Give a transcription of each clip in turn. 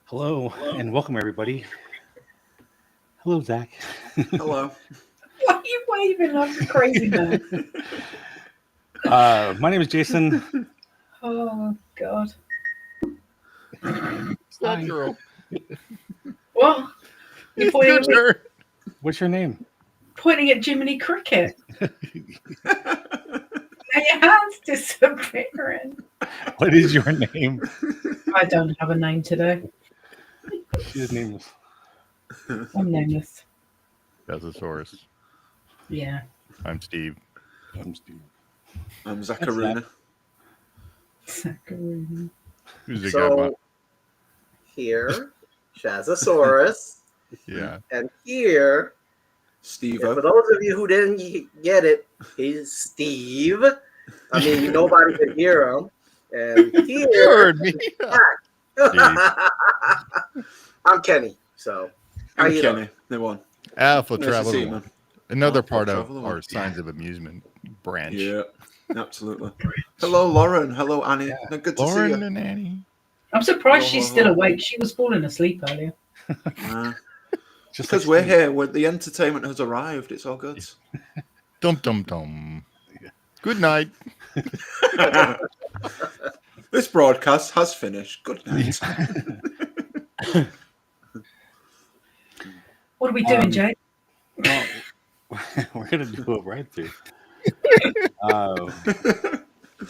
Hello and welcome everybody. Hello, Zach. Hello. Why are you waving like a crazy man? My name is Jason. Oh, God. It's natural. What? You're It's pointing your at, me, turn. What's your name? pointing at Jiminy Cricket. Now your hand's disappearing. What is your name? I don't have a name today. She's nameless. I'm nameless. Bezosaurus. Yeah. I'm Steve. I'm Steve. I'm Zacharuna. Saccharine. Who's the guy? So here, Shazosaurus, Yeah. and here, Steve. for those of you who didn't get it, he's Steve. I mean, nobody could hear him. And You here, heard me. I'm Kenny. So, how I'm you Kenny. doing? They won. Alpha Nice to see you, Traveler. man. Another Alpha part of Traveler. our Signs of Amusement branch. Yeah, absolutely. Hello, Lauren. Hello, Annie. Yeah. Good to Lauren see you. and Annie. I'm surprised Hello, she's hello. still awake. She was falling asleep earlier. Just Because like we're Steve. here, the entertainment has arrived. It's all good. Dum dum dum. Good night. This broadcast has finished. Good night. What are we doing, Jay? Well, we're gonna do a ride through.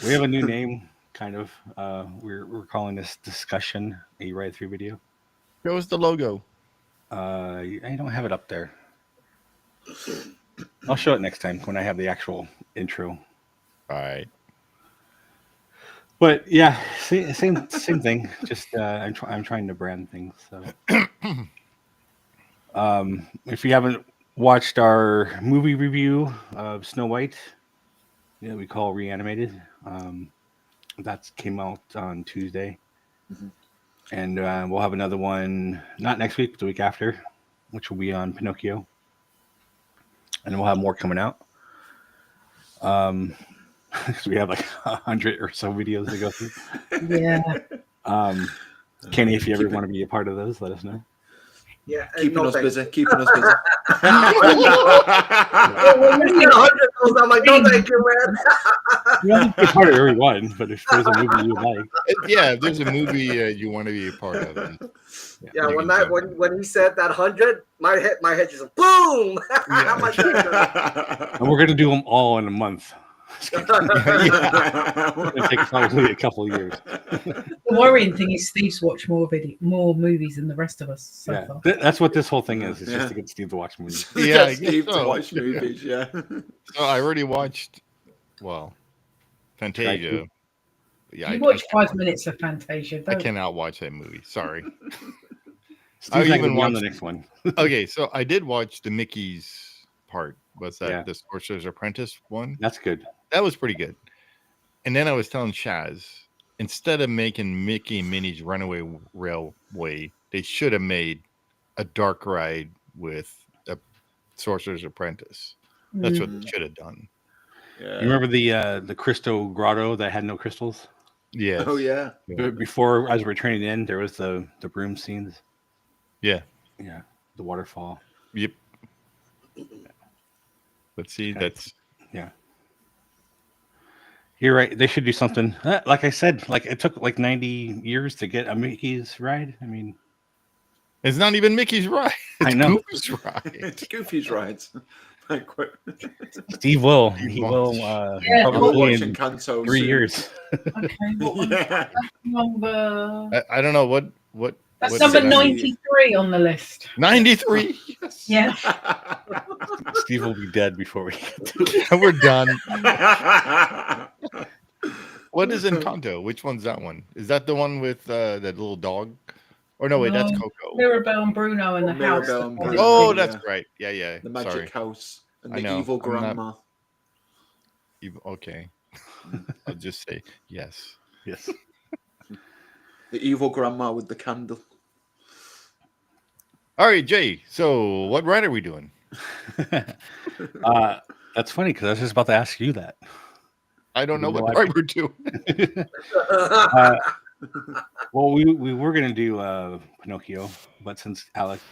We have a new name, kind of. We're calling this discussion a ride through video. Show us the logo. I don't have it up there. I'll show it next time when I have the actual intro. All right. But yeah, same thing. Just I'm trying to brand things. So, if you haven't watched our movie review of Snow White, we call Reanimated. That came out on Tuesday, Mhm. and we'll have another one not next week, but the week after, which will be on Pinocchio, and we'll have more coming out. 'Cause we have like 100 or so videos to go through. Yeah. Kenny, if you ever Keep it- want to be a part of those, let us know. Yeah, Keeping no us thanks. busy. Keeping us busy. When you said 100 of those, I'm like, no, thank you, man. You don't have to be a part of every one, but if there's a movie you like, Yeah, if there's a movie you want to be a part of, then Yeah, you when can I jump in. when he said that 100, my head just boom. I'm like, and we're gonna do them all in a month. It's gonna take probably a couple of years. The worrying thing is Steve's watched more movies than the rest of us so Yeah, far. that's what this whole thing is. It's Yeah. just to get Steve to watch movies. Yeah, I Get guess Steve to so. watch movies. Yeah. So I already watched, Fantasia. Yeah, You I watched can't 5 minutes of Fantasia. I Don't. cannot watch that movie. Sorry. Steve's not even gonna be on watched- the next one. Okay, so I did watch the Mickey's part. What's that? Yeah. The Sorcerer's Apprentice one? That's good. That was pretty good. And then I was telling Shaz, instead of making Mickey and Minnie's Runaway Railway, they should have made a dark ride with a Sorcerer's Apprentice. That's what they should have done. Yeah. You remember the Crystal Grotto that had no crystals? Yes. Oh yeah. Before, as we're training in, there was the broom scenes. Yeah. Yeah, the waterfall. Yep. But see, Okay. that's You're right. They should do something. Like I said, like it took like 90 years to get a Mickey's ride. I mean, it's not even Mickey's ride. It's I know. Goofy's ride. It's Goofy's rides. Like, Steve will. He He wants- will. Yeah, Probably watching in Kanto 3 soon. years. Okay, what one's Yeah. that? That's number. I don't know what That's what number did I- 93 on the list. 93. Yes. Yeah. Steve will be dead before we get to it. We're done. What is Encanto? Which one's that one? Is that the one with that little dog? Or no, wait, that's No. Coco. Mirabelle and Bruno in the house. Mirabelle and that Bruno. Oh, was- that's right. Yeah. The magic Sorry. house and I the know. evil I'm not- grandma. Okay. I'll just say yes. Yes. The evil grandma with the candle. All right, Jay. So, what ride are we doing? That's funny because I was just about to ask you that. I don't know You know what what? ride we're doing. uh, well, we were gonna do Pinocchio, but since Alex,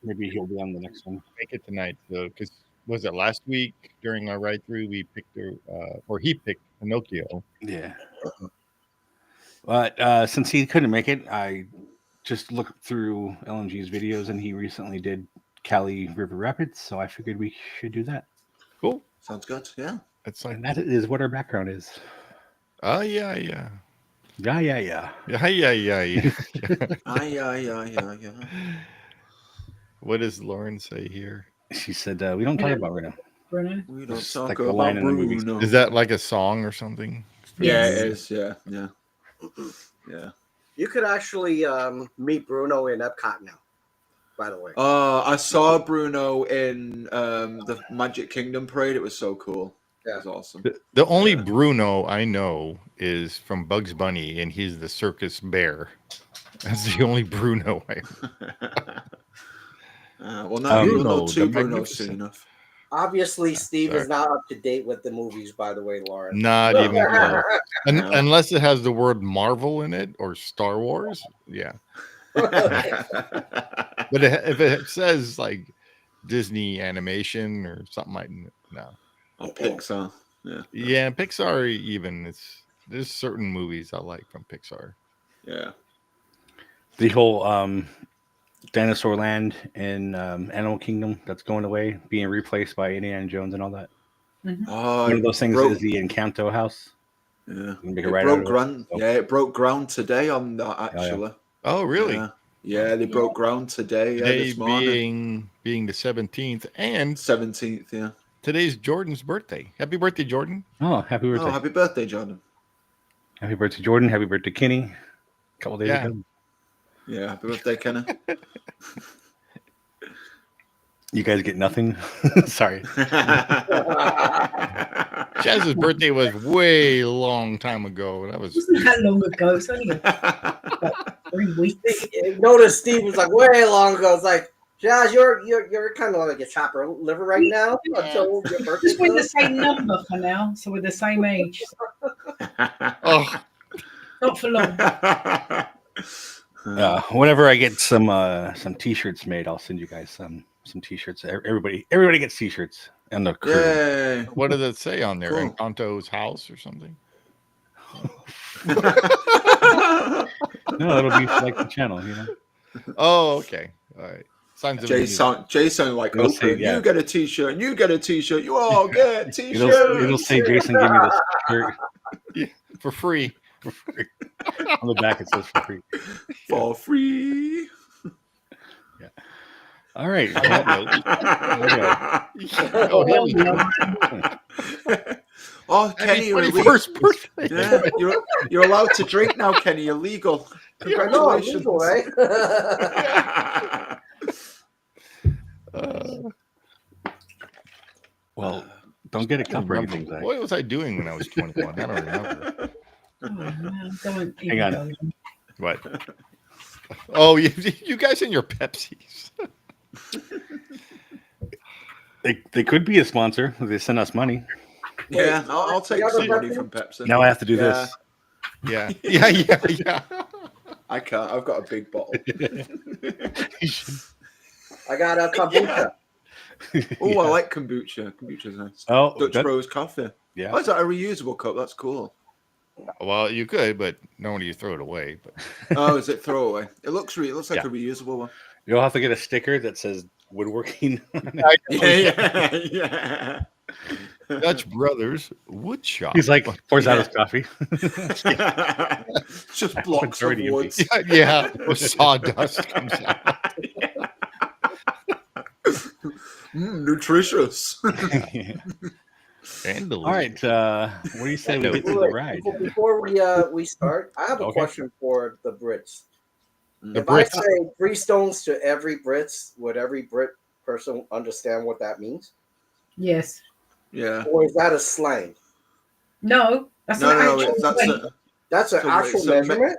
maybe he'll be on the next one. Make it tonight, though, because was it last week during our ride through we picked or he picked Pinocchio. Yeah. But since he couldn't make it, I just looked through LMG's videos, and he recently did Cali River Rapids, so I figured we should do that. Cool. Sounds good. Yeah. It's like, And that is what our background is. oh yeah. Yeah. Yeah. Yeah. Yeah. What does Lauren say here? She said we don't talk about Bruno. Bruno. We don't Just talk like the about line in the movie. Bruno. Is that like a song or something? Yeah, Yes. it is. Yeah. Yeah. You could actually meet Bruno in Epcot now, by the way. I saw Bruno in the Magic Kingdom parade. It was so cool. It was awesome. The only Bruno I know is from Bugs Bunny, and he's the circus bear. That's the only Bruno I Well, now you Bruno, know two the Brunos Magnificent. soon enough. Obviously, Steve sorry. is not up to date with the movies, by the way, Lauren. Not even close. No. Unless it has the word Marvel in it or Star Wars. Yeah. But if it says like Disney animation or something like no. Or Pixar. Yeah, Pixar even there's certain movies I like from Pixar. Yeah. The whole Dinosaur Land in Animal Kingdom that's going away, being replaced by Indiana Jones and all that. Oh, One of those things broke- is the Encanto house. Yeah. You can make a It ride out broke of it. ground. So- Yeah, it broke ground today on that actually. Oh, really? Yeah, they broke ground today. Today This morning. being the 17th, and 17th. Yeah. today's Jordan's birthday. Happy birthday, Jordan! Oh, happy birthday. Oh, happy birthday, Jordan. Happy birthday, Jordan. Happy birthday, Kenny. A couple days Yeah. ago. Yeah, happy birthday, Kenna. You guys get nothing? Sorry. Chaz's birthday was way long time ago. That was Wasn't that long ago? It's only about 3 weeks. Notice Steve was like way long ago. It's like, Jazz, you're kind of like a chopper liver right now until your birthday. Just with the comes. same number for now, so we're the same age. oh Not for long. Whenever I get some T-shirts made, I'll send you guys some T-shirts. Everybody gets T-shirts, and the crew. Yay. what does it say on there? Cool. Encanto's house or something? No, it'll be like the channel, you know. Oh, okay. All right. Signs of Jason like It'll Oprah. say, yeah. You get a T-shirt, and you get a T-shirt. You all get T-shirts. It'll say, Jason, give me this shirt for free. for free. On the back, it says for free. for free. All right. Oh, here we go. Oh, Kenny, you're Happy illegal. 21st birthday. Yeah, you're allowed to drink now, Kenny. You're legal. No, Congratulations. legal, right? Well, don't get a cup or anything, Zach. What was I doing when I was 21? I don't remember. Oh, man, don't Hang on. even go. What? Oh, you guys and your Pepsis. They could be a sponsor if they send us money. Yeah, I'll take You have a some money Pepsi? from Pepsi. Now I have to do Yeah. this. Yeah. I can't. I've got a big bottle. I got a kombucha. Oh, Yeah. I like kombucha. Kombucha's nice. Oh, Dutch that- Bros coffee. yeah. Oh, is that a reusable cup? That's cool. Well, you could, but normally you throw it away. But Oh, is it throwaway? It looks like Yeah. a reusable one. You'll have to get a sticker that says woodworking. Yeah. Dutch Brothers Wood Shop. He's like, pours out Yeah. his coffee. Just blocks of Majority wood. yeah, or sawdust comes out. Nutritious. And All right. What do you say we get to the ride? Before we start, I have a Okay. question for the Brits. The If I Brits. say 3 stones to every Brits, would every Brit person understand what that means? Yes. Yeah. Or is that a slang? No, that's No, an no, actual that's slang. a, That's an So actual it's a me- measurement?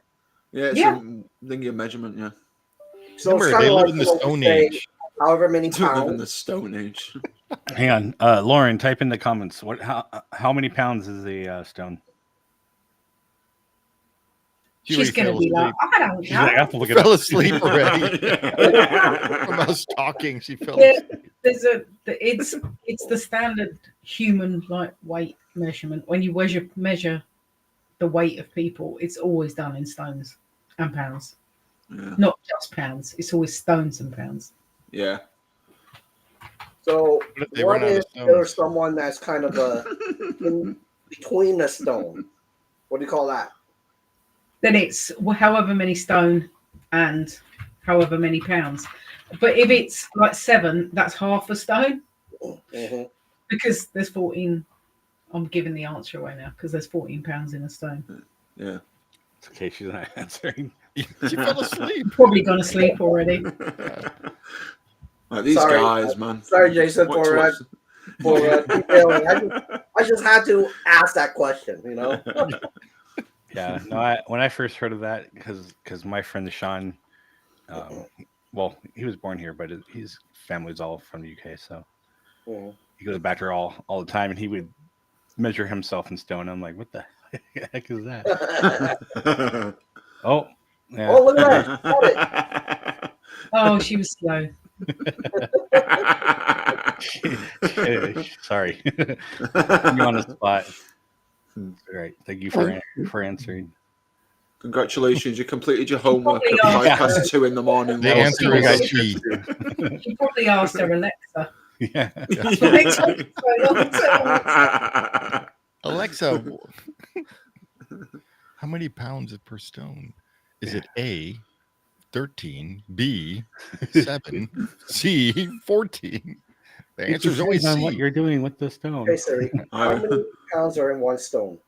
yeah, it's Yeah. a linear measurement, yeah. So it's Remember, kind they of live like in the what we Stone say, Age. however many To live in the pounds. Stone Age. Hang on, Lauren, type in the comments. How many pounds is a stone? She She's already going to fell be like, asleep. I don't She's like, I know. have to look it Fell up. asleep already. From us talking, she fell Yeah, asleep. it's the standard human like weight measurement. When you measure the weight of people, it's always done in stones and pounds, Yeah. not just pounds. It's always stones and pounds. Yeah. So What if they what run out of if stones? there's someone that's kind of in between a stone? What do you call that? Then it's however many stone and however many pounds. But if it's like 7, that's half a stone Mm-hmm. because there's 14. I'm giving the answer away now because there's 14 pounds in a stone. Yeah. It's okay, she's not answering. She fell asleep. Probably gone to sleep already. Like, these Sorry. guys, man. Sorry, Jason, What- for detailing. I just had to ask that question. You know. Yeah, no. When I first heard of that, because my friend Sean, well, he was born here, but his family's all from the UK, so Mhm. he goes back there all the time, and he would measure himself in stone. I'm like, what the heck is that? Oh, yeah. Oh, look at that! Got it. Oh, she was slow. Sorry, you on the spot. All right, thank you for answering. Congratulations, you completed your homework at Probably are. 2:05 in the morning. The while answer still is got she. She probably asked her Alexa. Yeah, That's why it took so long to Alexa, how many pounds is per stone? Is it A, 13, B, 7, C, 14? The answer is always on what C. you're doing with the stone. Okay, Siri. How many pounds are in one stone?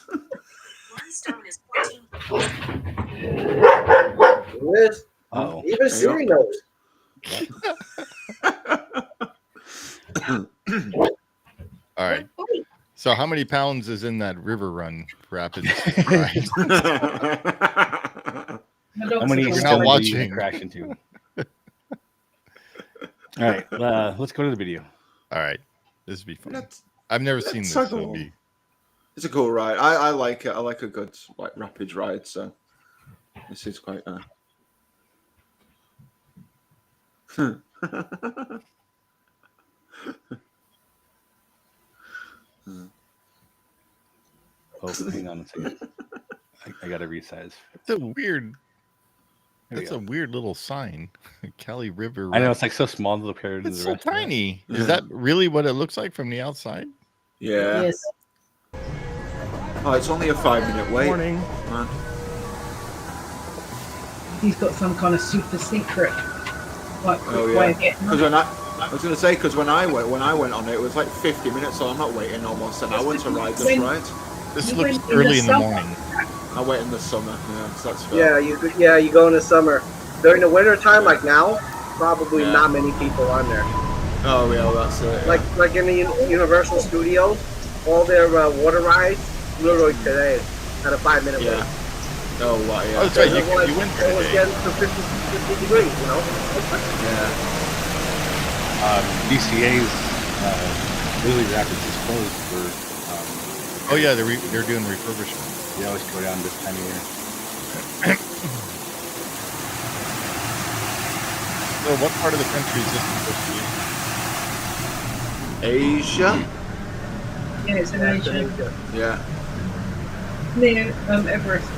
One stone is 14. It is. Oh, Even Siri knows. All right. So how many pounds is in that river run rapids ride? how many You're stones not are you watching. gonna crash into? All right, let's go to the video. All right. This would be fun. Let's- I've never seen this. let's So go. it'll be... It's a cool ride. I like it. I like a good like rapid ride. So this is quite. Oh, hang on a second. I gotta resize. It's a weird. There we That's go. a weird little sign. Cali River. I know Ride. it's like so small compared to It's the so rest. of it. tiny. Yeah. Is that really what it looks like from the outside? Yeah. Yes. Oh, it's only a 5-minute wait. Morning. Man. He's got some kind of super secret like Oh way yeah. of getting Because on. I was gonna say because when I went on it, it was like 50 minutes, so I'm not waiting almost an hour to ride this ride. This You looks went in early the in the summer. morning. I wait in the summer. Yeah, so that's fair. You go in the summer. During the winter time, like now, probably Yeah. not many people on there. Oh yeah, well, that's it. Yeah. Like in the Universal Studios, all their water rides, literally today, had a 5-minute wait. Yeah. Oh, wow, yeah. Oh, that's right. It was, You went it was today. getting to 50 degrees, you know? Yeah. DCA's Lily Rapids is closed for. Oh yeah, they're doing refurbishment. They always go down this time of year. So what part of the country is this supposed to be? Asia. Yeah, it's in Asia. Yeah. Near Everest.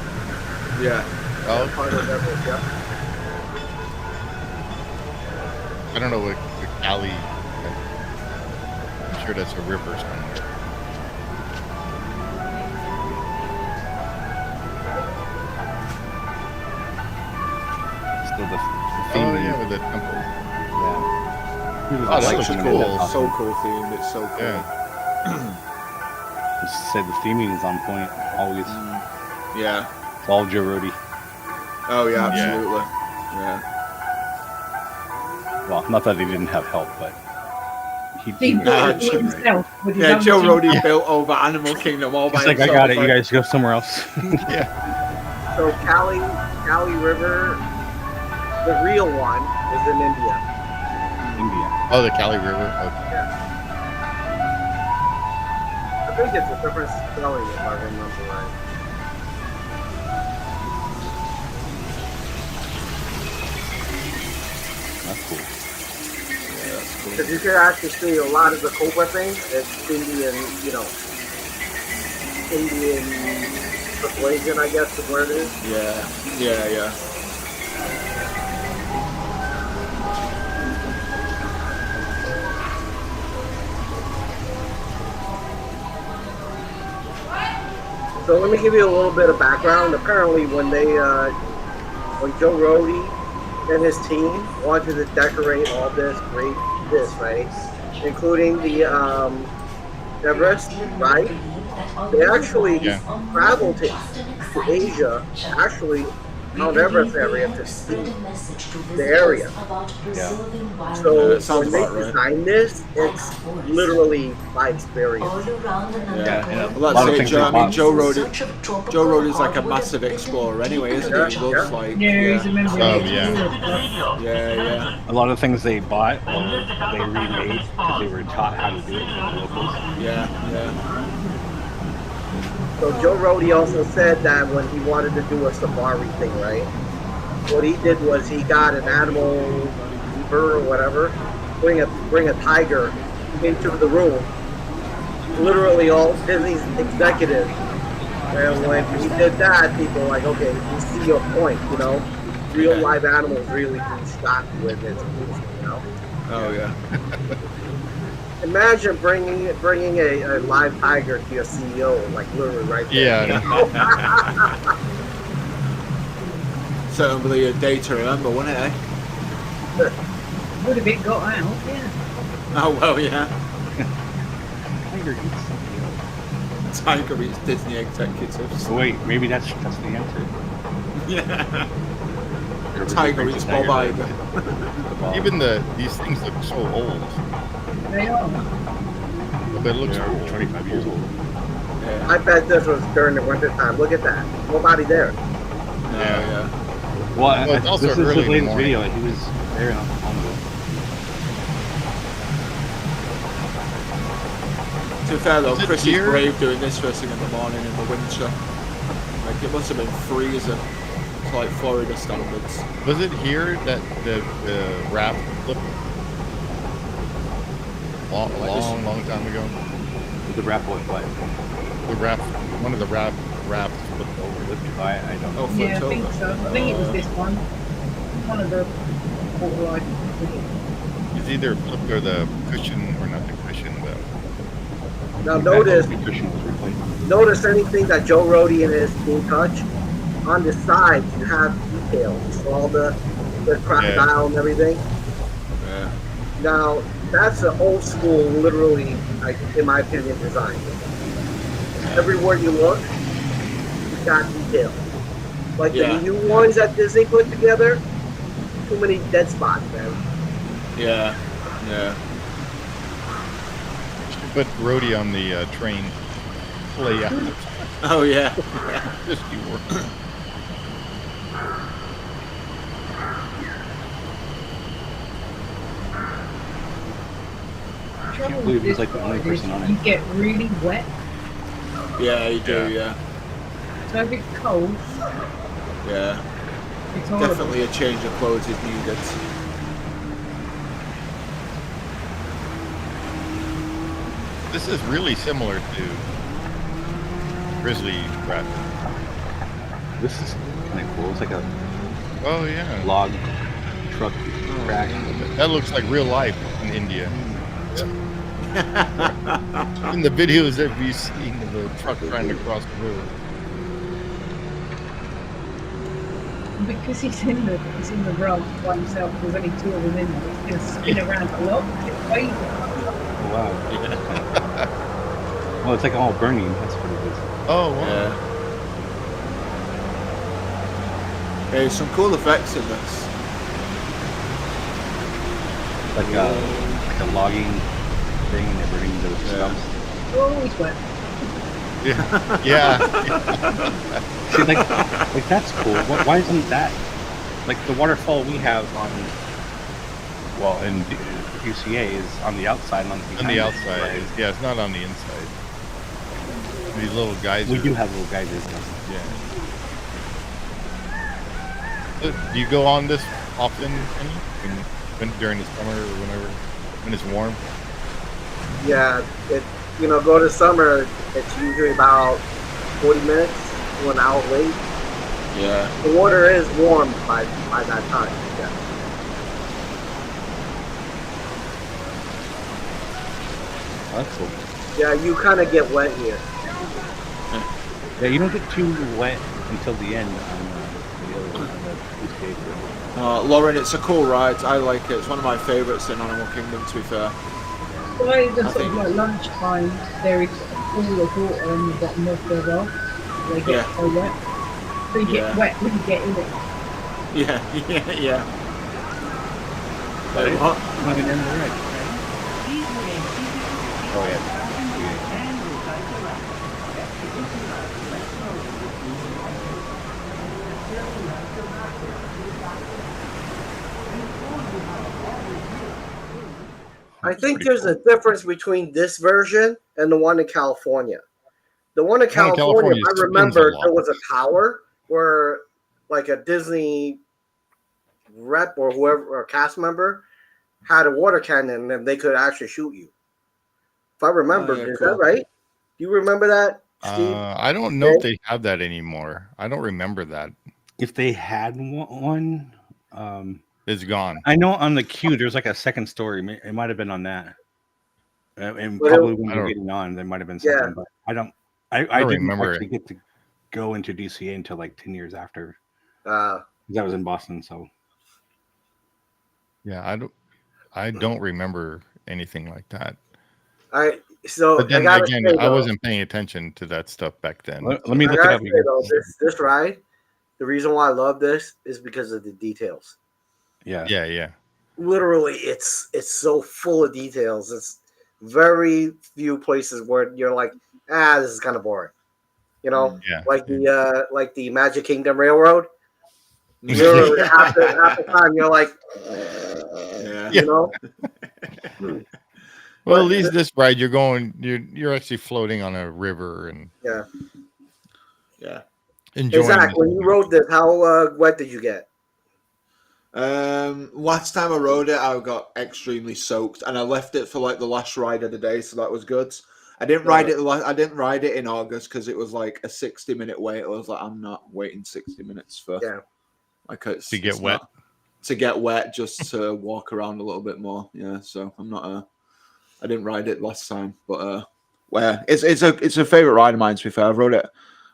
Yeah. Oh, Part of Everest, yeah. I don't know what Cali. I'm sure that's a river somewhere. Still the Oh theme. yeah, with the temple. Yeah. Oh, that Such looks a cool. cool. So cool themed. It's so cool. Yeah. Just said the theming is on point. Always. Yeah. It's all Joe Rody. Oh yeah, Yeah. absolutely. Yeah. Well, not that he didn't have help, but He he built it Joe- himself with his Yeah, own Joe team. Rody built over Animal Kingdom all by he's like, I himself. got it. You guys go somewhere else. Yeah. So Cali River The real one is in India. India. Oh, the Kali River. Okay. I think it's a different spelling if I remember right. That's cool. Because you can actually see a lot of the Cobra thing. It's Indian, Indian persuasion, I guess, is where it is. Yeah. So let me give you a little bit of background. Apparently, when Joe Rody and his team wanted to decorate all this, right, including the Everest, right? They actually traveled to Asia, actually Mount Everest area to see the area. Yeah. So sounds when they about right. designed this, it's literally by experience. Yeah, and a Well, lot that's of it, things Joe. they I mean, bought. Joe Rody's like a massive explorer anyway, isn't he? He loves like Yeah, he's a member Oh, of the yeah. yeah. A lot of things they bought or they remade because they were taught how to do it by the locals. Yeah. So Joe Rody also said that when he wanted to do a safari thing, right? What he did was he got an animal keeper or whatever, bring a tiger into the room. Literally all Disney's executives. And when he did that, people were like, okay, we see your point, Real live animals really do shock with it, Oh yeah. Imagine bringing a live tiger to your CEO, like literally right there. Yeah. Certainly a day to remember, wouldn't it? Eh? Would have it got out? Yeah. Oh well, yeah. Tiger eats something else. Tiger eats Disney executives. Oh, wait, maybe that's the answer. Yeah. Whoever Tiger brings eats the tiger Bob back. Iger. The Bob. Even these things look so old. They are. But it looks They're cool. 25 years old. Yeah. I bet this was during the winter time. Look at that. Nobody there. Yeah. Well, Well, it's also this is early the in the latest morning. video. He was there not long ago. To be fair though, Is it Chris is here? brave doing this first thing in the morning in the winter. Like it must have been freezing. It's like Florida standards. Was it here that the raft flipped? Long time ago. The rap what? The raft, one of the rafts flipped over. I don't know. Oh, Yeah, I flipped think over. so. I think it was this one. One of the water ride. It's either flipped or the cushion, or not the cushion, but Now notice The cushion was replaced. notice anything that Joe Rody and his team touch. On the sides, you have details. So all the crocodile and everything. Yeah. Now, that's an old school, literally, like, in my opinion, design. Everywhere you look, you got detail. Like Yeah. the new ones that Disney put together, too many dead spots, man. Yeah. should put Rhodey on the train layout. Oh yeah. Just you work. Trouble believe with he's this like the only ride is person on it. you get really wet. Yeah, you do, yeah. So if it's cold, Yeah. it's horrible. Definitely a change of clothes is needed. This is really similar to Grizzly Raft. This is kind of cool. It's like a Oh yeah. log truck crash. That looks like real life in India. In the videos that we've seen of the truck trying to cross the river. Because he's in the rug by himself. There's only two of them in there. He's gonna spin around a lot. It's crazy. Oh, wow. Well, it's like all burning. That's what it is. Oh wow. Yeah. There's some cool effects in this. Like a logging thing. They're burning those stumps. Oh, he's wet. Yeah. See, like that's cool. Why isn't that like the waterfall we have on, well, in UCA is on the outside, On behind the it, outside, right? yeah, it's not on the inside. These little guys. We do have little geysers. Yeah. So, do you go on this often, Kenny? When during the summer or whenever when it's warm? Yeah, go to summer. It's usually about 40 minutes to an hour wait. Yeah. The water is warm by that time. Yeah. Oh, that's cool. Yeah, you kind of get wet here. Yeah, you don't get too wet until the end on the UCA. Lauren, it's a cool ride. I like it. It's one of my favourites in Animal Kingdom, to be fair. By the I sort of think- like lunchtime, there is all the water on the bottom of the rock. They get Yeah. so wet. So you Yeah. get wet when you get in it. Yeah. But it's What? not gonna end the ride. Oh yeah. I think there's a difference between this version and the one in California. The one in The one in California, California I spins a remember lot. there was a tower where, like, a Disney rep or whoever or cast member had a water cannon and they could actually shoot you. If I remember, Oh, yeah, is cool. that right? Do you remember that, Steve? I don't know if they have that anymore. I don't remember that. If they had one, It's gone. I know on the queue there's like a second story. It might have been on that, and But probably I when don't- we're getting on, there might have been Yeah. something. But I don't. I don't didn't remember actually it. get to go into DCA until like 10 years after. Uh, 'Cause I was in Boston, so Yeah, I don't remember anything like that. so But I then gotta again, say, I though, wasn't paying attention to that stuff back then. let me I look it gotta up say, again. though, this ride, the reason why I love this is because of the details. Yeah. Yeah. Literally, it's so full of details. It's very few places where you're like, this is kind of boring. You know, Yeah. like the Magic Kingdom Railroad. Literally, half the time you're like, Yeah. you know. Well, But at least this ride, you're actually floating on a river and Yeah, Yeah. enjoying. Zach, the- when you rode this, how wet did you get? Last time I rode it, I got extremely soaked, and I left it for like the last ride of the day, so that was good. I didn't ride it. I didn't ride it in August because it was like a 60-minute wait. I was like, I'm not waiting 60 minutes for like it's To get it's wet. not- to get wet, just to walk around a little bit more. Yeah, so I'm not. I didn't ride it last time, but it's a favorite ride of mine. To be fair, I rode it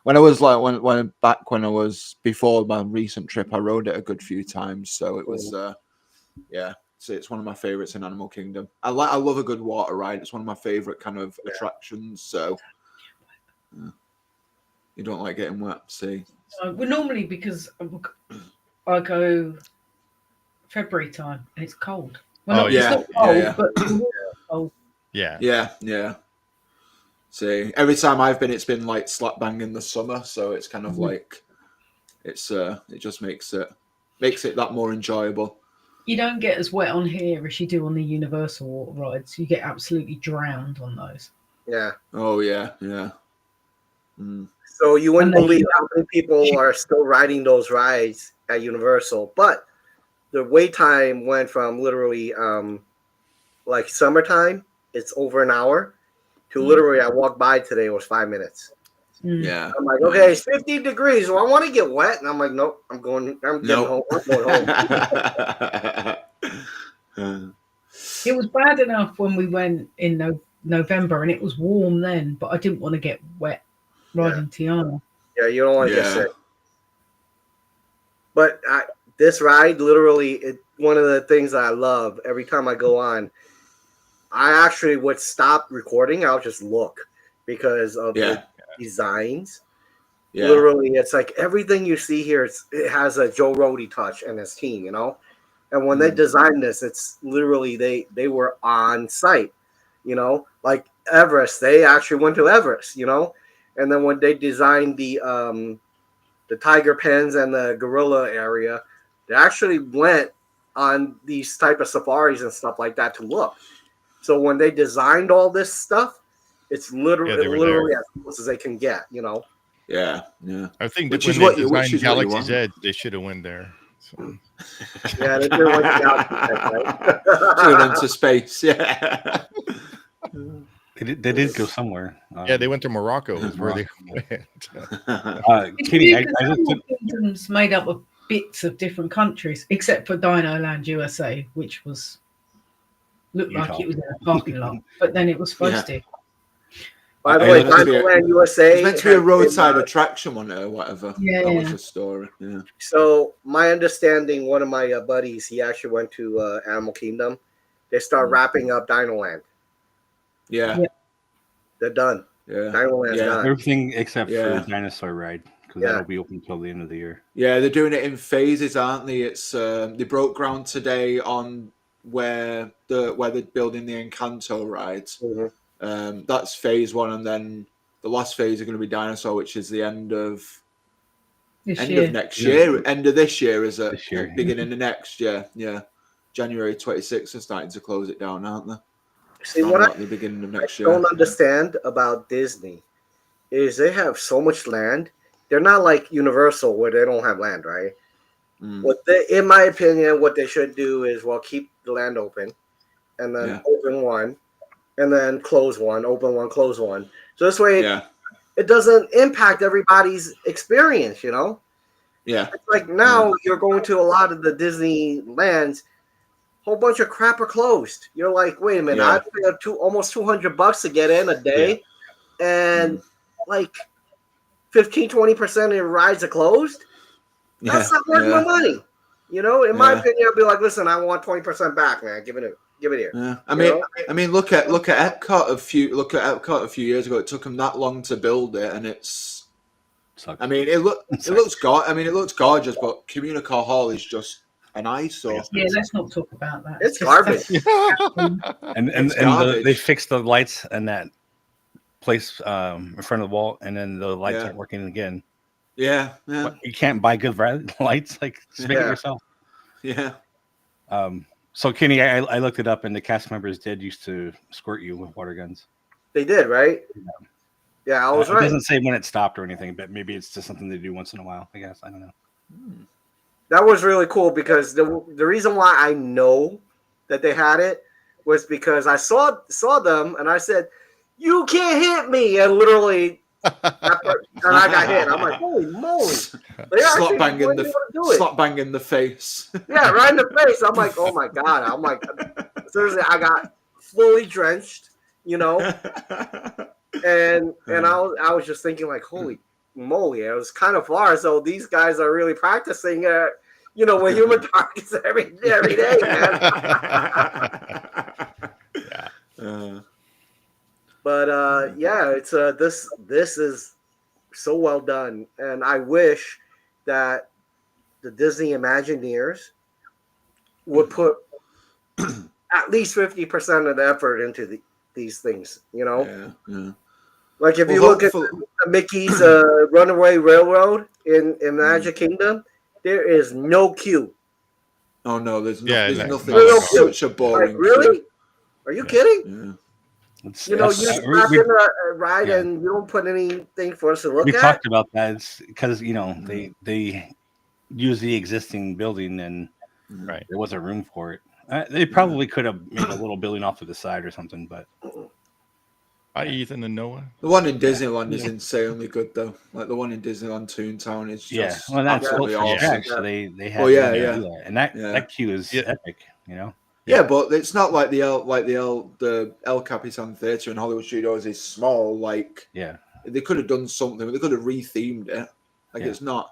when I was like when I was before my recent trip. I rode it a good few times, so it was yeah. So it's one of my favorites in Animal Kingdom. I love a good water ride. It's one of my favorite kind of attractions. So you don't like getting wet, see? Well, normally because I go February time and it's cold. Well, Oh, it's yeah. not cold, Yeah. but the water's cold. Yeah. Yeah. See, every time I've been, it's been like slap bang in the summer, so it's kind of like it just makes it that more enjoyable. You don't get as wet on here as you do on the Universal water rides. You get absolutely drowned on those. Yeah. Oh yeah. So you wouldn't And they- believe how many people are still riding those rides at Universal, but the wait time went from literally like summertime, it's over an hour, to literally I walked by today, it was 5 minutes. Yeah. I'm like, okay, it's 15 degrees. Well, I want to get wet, and I'm like, nope, I'm getting home. I'm going home. It was bad enough when we went in November and it was warm then, but I didn't want to get wet riding Tiana. Yeah, you don't want to get Yeah. sick. But this ride, literally, one of the things that I love every time I go on, I actually would stop recording. I'll just look because of the designs. Yeah. Literally, it's like everything you see here, it has a Joe Rody touch and his team, you know? And when they designed this, it's literally they were on site, you know? Like Everest, they actually went to Everest, you know? And then when they designed the tiger pens and the gorilla area, They actually went on these type of safaris and stuff like that to look. So when they designed all this stuff, it's Yeah, they literally were literally there. as close as they can get. Yeah. I think Which that is when what they you- which designed is what you Galaxy's want. Edge, they should have went there. So. Yeah, they did like the Should have done to space. Yeah. They did go somewhere. Yeah, they went to Morocco. Is where they Morocco. went. Kitty, I looked Animal at, Kingdom's made up of bits of different countries, except for Dino Land USA, which looked like Utah. it was in a parking lot, but then it was supposed to. By the I way, meant to be a- Dinoland USA. It's meant to be a has been, roadside attraction one or whatever. Yeah, That was yeah. the story. Yeah. So my understanding, one of my buddies, he actually went to Animal Kingdom. They start wrapping up Dinoland. Yeah. Yeah. They're done. Yeah. Dinoland's Yeah. done. everything except Yeah. for the dinosaur ride because Yeah. that'll be open until the end of the year. Yeah, they're doing it in phases, aren't they? It's they broke ground today on where they're building the Encanto ride. Mhm. That's phase one, and then the last phase is going to be Dinosaur, which is the end of This end year. of next year. End of this year is it? This year. Beginning of next year. Yeah, January 26th are starting to close it down, aren't they? See, Around what I about the beginning of next year. don't understand about Disney is they have so much land. They're not like Universal where they don't have land, right? Mm. In my opinion, what they should do is keep the land open, and then Yeah. open one, and then close one, open one, close one. So this way, Yeah, it doesn't impact everybody's experience. yeah, It's like now you're going to a lot of the Disney lands, whole bunch of crap are closed. You're like, wait a minute, Yeah. I paid almost $200 to get in a day, and like 15-20% of your rides are closed. yeah. That's not worth my money. In my opinion, I'd be like, listen, I want 20% back, man. Give it here. Yeah, You I mean, look at Epcot a few years ago. It took them that long to build it, and it's. Sucks. I mean, it looks gorgeous, but Communicore Hall is just an eyesore. Yeah, let's not talk about that. It's just- garbage. and It's garbage. they fixed the lights in that place in front of the wall, and then the lights Yeah. aren't working again. Yeah, yeah, What, you can't buy good lights, like just make it Yeah. yourself. yeah. So Kenny, I looked it up, and the cast members did used to squirt you with water guns. They did, right? Yeah, I was It right. doesn't say when it stopped or anything, but maybe it's just something they do once in a while. I guess I don't know. That was really cool because the reason why I know that they had it was because I saw them and I said, "You can't hit me," and literally, and I got hit. I'm like, "Holy moly!" They actually Slap bang in were the able to do it. slap bang in the face. Yeah, right in the face. I'm like, "Oh my god!" I'm like, seriously, I got fully drenched, and I was just thinking like, "Holy moly!" It was kind of far, so these guys are really practicing. With human targets every day, man. But yeah, it's this is so well done, and I wish that the Disney Imagineers would put at least 50% of the effort into these things. Yeah. Like if Well, you look at hopefully- Mickey's Runaway Railroad in Magic Kingdom, there is no queue. Oh no, there's Yeah, nothing. no, It's such a boring. Like, really? Are you kidding? Yeah. It's, You strap in a ride and you don't put anything for us to look we at. talked about that. It's because they use the existing building and Right. there wasn't room for it. They probably could have made a little building off to the side or something, but Hi, Ethan and Noah. The one in Disneyland is insanely good though. Like the one in Disneyland Toontown is just yeah, well, that's absolutely built from awesome. scratch. So they had Oh, yeah, to do yeah. that. And that queue is Yeah. epic. Yeah, but it's not like the El Capitan Theatre in Hollywood Studios is small. Like Yeah, they could have done something. They could have rethemed it. Like Yeah. it's not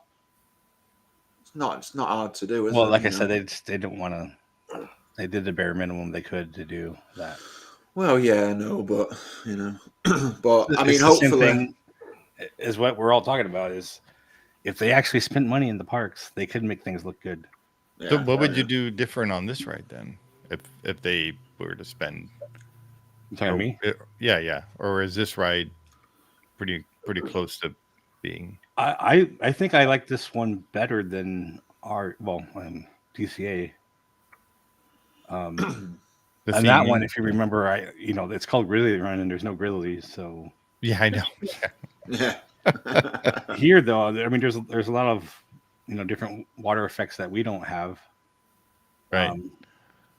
hard to do. Is well, it, like I you said, know? they don't want to. They did the bare minimum they could to do that. Well, yeah, I know, but but I mean, It's the same hopefully, thing is what we're all talking about. Is if they actually spent money in the parks, they could make things look good. yeah, So what would yeah. you do different on this ride then, if they were to spend? You talking to me? Yeah. Or is this ride pretty close to being? I think I like this one better than DCA. The And that one, theme. if you remember, it's called Grizzly Run, and there's no grizzlies. So Yeah, I know. Yeah. here, though, I mean, there's a lot of different water effects that we don't have. Right.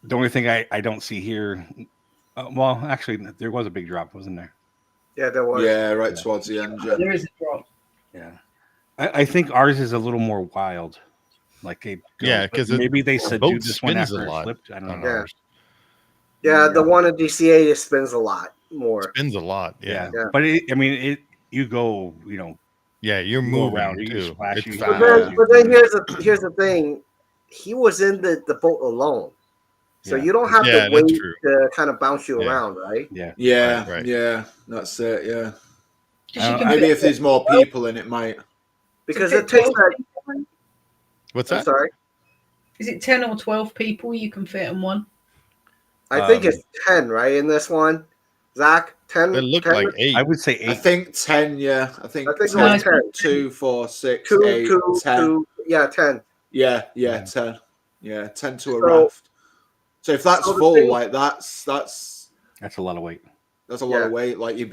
The only thing I don't see here, well, actually, there was a big drop, wasn't there? Yeah, there was. Yeah, right towards the end. Yeah. There is a drop. Yeah, I think ours is a little more wild. Like it goes, Yeah, but 'cause it- maybe they the subdued boat this one spins a after it lot flipped. I don't on know. Yeah. ours. Yeah, the one in DCA just spins a lot more. Spins a lot. Yeah. Yeah. But you go, Yeah, you're you go moving around, you too. splash, It's you But go fast. then, but then here's the thing. He was in the boat alone. So Yeah. you don't have Yeah, to wait that's true. to kind of bounce you Yeah. around, right? Yeah, Yeah, Right. yeah, that's it. Yeah, Just you can maybe fit if there's more people in, it might. Because fit it takes 12 that. people. What's I'm that? sorry. Is it 10 or 12 people you can fit in one? I think it's 10, right? In this one, Zach, 10. It looked 10 like 8. I would say I 8. think 10. Yeah, I think I think it 10, was 10. 2, 4, 6, Two, 8, two, 10. two. Yeah, 10. Yeah, Yeah. 10. Yeah, 10 to a So- raft. So if that's so the full, thing- like that's That's a lot of weight. a lot Yeah. of weight. Like you could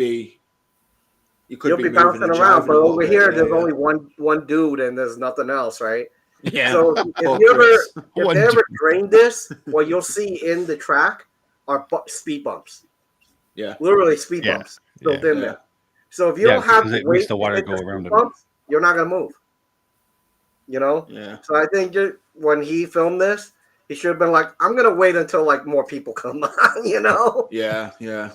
You'll be be moving bouncing and around, jiving but a little over bit, here, yeah, there's yeah. only one dude, and there's nothing else, right? Yeah. So Poor if Chris. they ever drain this, what you'll see in the track are speed bumps. Yeah. Literally speed Yeah. bumps built Yeah. in there. So if you Yeah, don't have because to it wait makes the to water hit go the around speed them. bumps, you're not gonna move. You know. Yeah. So I think when he filmed this, he should have been like, "I'm gonna wait until like more people come on." You know. Yeah. Yeah.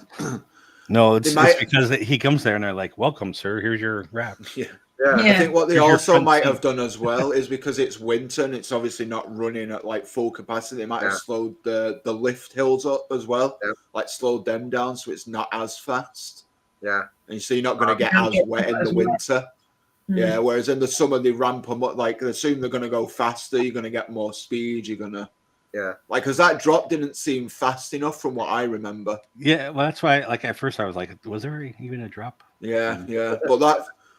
No, They it's might- because he comes there and they're like, "Welcome, sir. Here's your raft." Yeah. Yeah. I think what they Here's your also front might seat. have done as well is because it's winter and it's obviously not running at like full capacity, they might have Yeah. slowed the lift hills up as well, Yeah. like slowed them down so it's not as fast. Yeah. And so you're not going to get Don't as get wet in as the wet. winter. Mm. Yeah, whereas in the summer they ramp them up, like they assume they're going to go faster, you're going to get more speed, you're going to. Yeah. Like, because that drop didn't seem fast enough from what I remember. Yeah, well, that's why. Like at first, I was like, "Was there even a drop?" Yeah, yeah. But that,